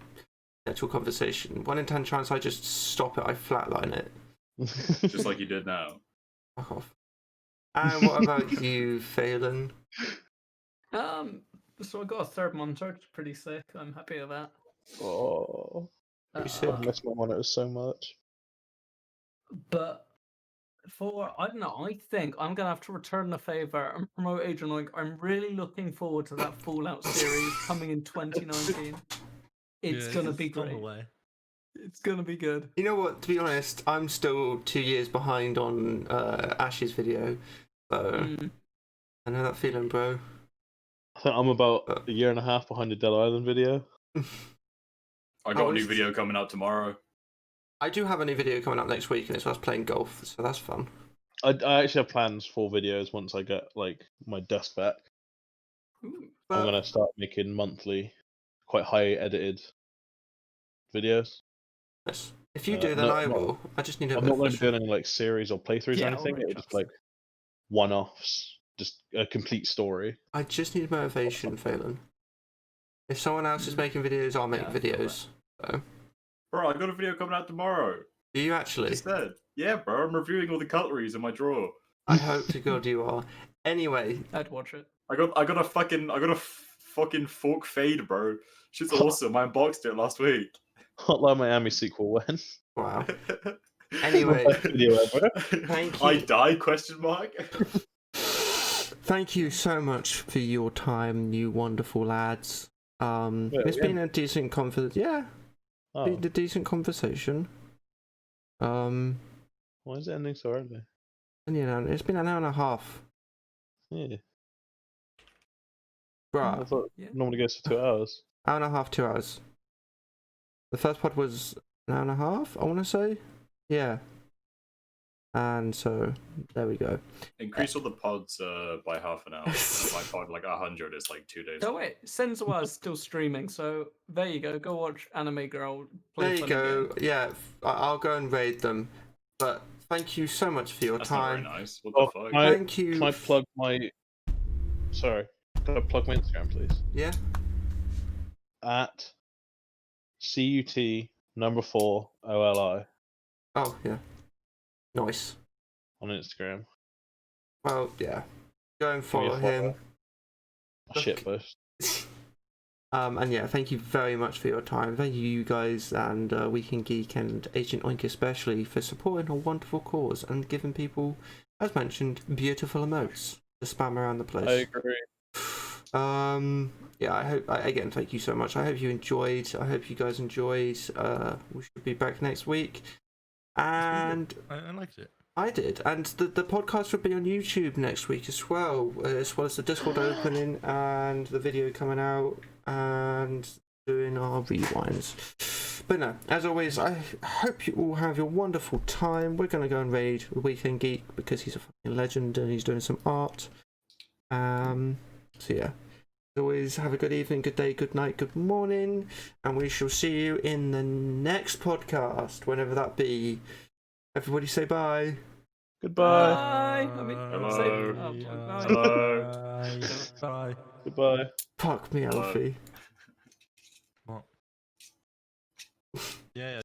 actual conversation. 1 in 10 chance I just stop it, I flatline it. Just like you did now. Fuck off. And what about you, Phelan? So I got a third monitor. It's pretty sick. I'm happy with that. Oh, Pretty Uh, sick. I miss my monitors so much. But I don't know, I think I'm gonna have to return the favor and promote Agent Oink. I'm really looking forward to that Fallout series coming in 2019. It's gonna be on the great. way. It's gonna be good. You know what, to be honest, I'm still 2 years behind on Ash's video. So I know that feeling, bro. I think I'm about a year and a half behind the Dead Island video. I got a new video coming out tomorrow. I do have a new video coming up next week, and it's us playing golf, so that's fun. I actually have plans for videos once I get like my desk back. Ooh. I'm gonna start making monthly, quite high edited videos. Yes. If you do, then I will. I just need a I'm not going to be doing any like series or playthroughs or anything. alright, It'll just like one-offs, just a complete story. I just need motivation, Phelan. If someone else is making videos, I'll make Yeah, I feel videos. So. Bro, I got a video coming out tomorrow. Do you actually? Just said. Yeah, bro, I'm reviewing all the cutleries in my drawer. I hope to God you are. Anyway, I'd watch it. I got a fucking fork fade, bro. Shit's awesome. I unboxed it last week. Hotline Miami sequel when? wow. Anyway, Video ever. thank you. I die? Question mark. Thank you so much for your time, you wonderful lads. It's been a decent been a decent conversation. Why is it ending so early? And you know, it's been an hour and a half. Yeah. I Right. thought Yeah. it normally goes for 2 hours. Hour and a half, 2 hours. The first pod was an hour and a half, I want to say. Yeah. And so, there we go. Increase all the pods by half an hour. My pod, like 100, is like 2 days. Oh wait, Senzawa is still streaming, so there you go. Go watch Anime Girl play. There you funny go. games. Yeah, I'll go and raid them. But thank you so much for your That's not very time. nice. What the fuck? Thank you. Can I plug my... Sorry. Can I plug my Instagram, please? Yeah. At CUT4 OLI Oh, yeah. Nice. on Instagram. Well, yeah. Go and me a follow him. follow. Shitpost. And yeah, thank you very much for your time. Thank you guys and Weekend Geek and Agent Oink especially for supporting a wonderful cause and giving people, as mentioned, beautiful emotes to spam around the place. I agree. Yeah, again, thank you so much. I hope you enjoyed. I hope you guys enjoyed. We should be back next week. And I liked it. I did, and the podcast will be on YouTube next week as well as the Discord opening and the video coming out and doing our rewinds. But no, as always, I hope you all have your wonderful time. We're gonna go and raid the Weekend Geek because he's a fucking legend and he's doing some art. So yeah, as always, have a good evening, good day, good night, good morning, and we shall see you in the next podcast, whenever that be. Everybody say bye. Goodbye. Bye. I mean, Hello. bye. Hello. Bye. Goodbye. Fuck me, Alfie. What? Yeah.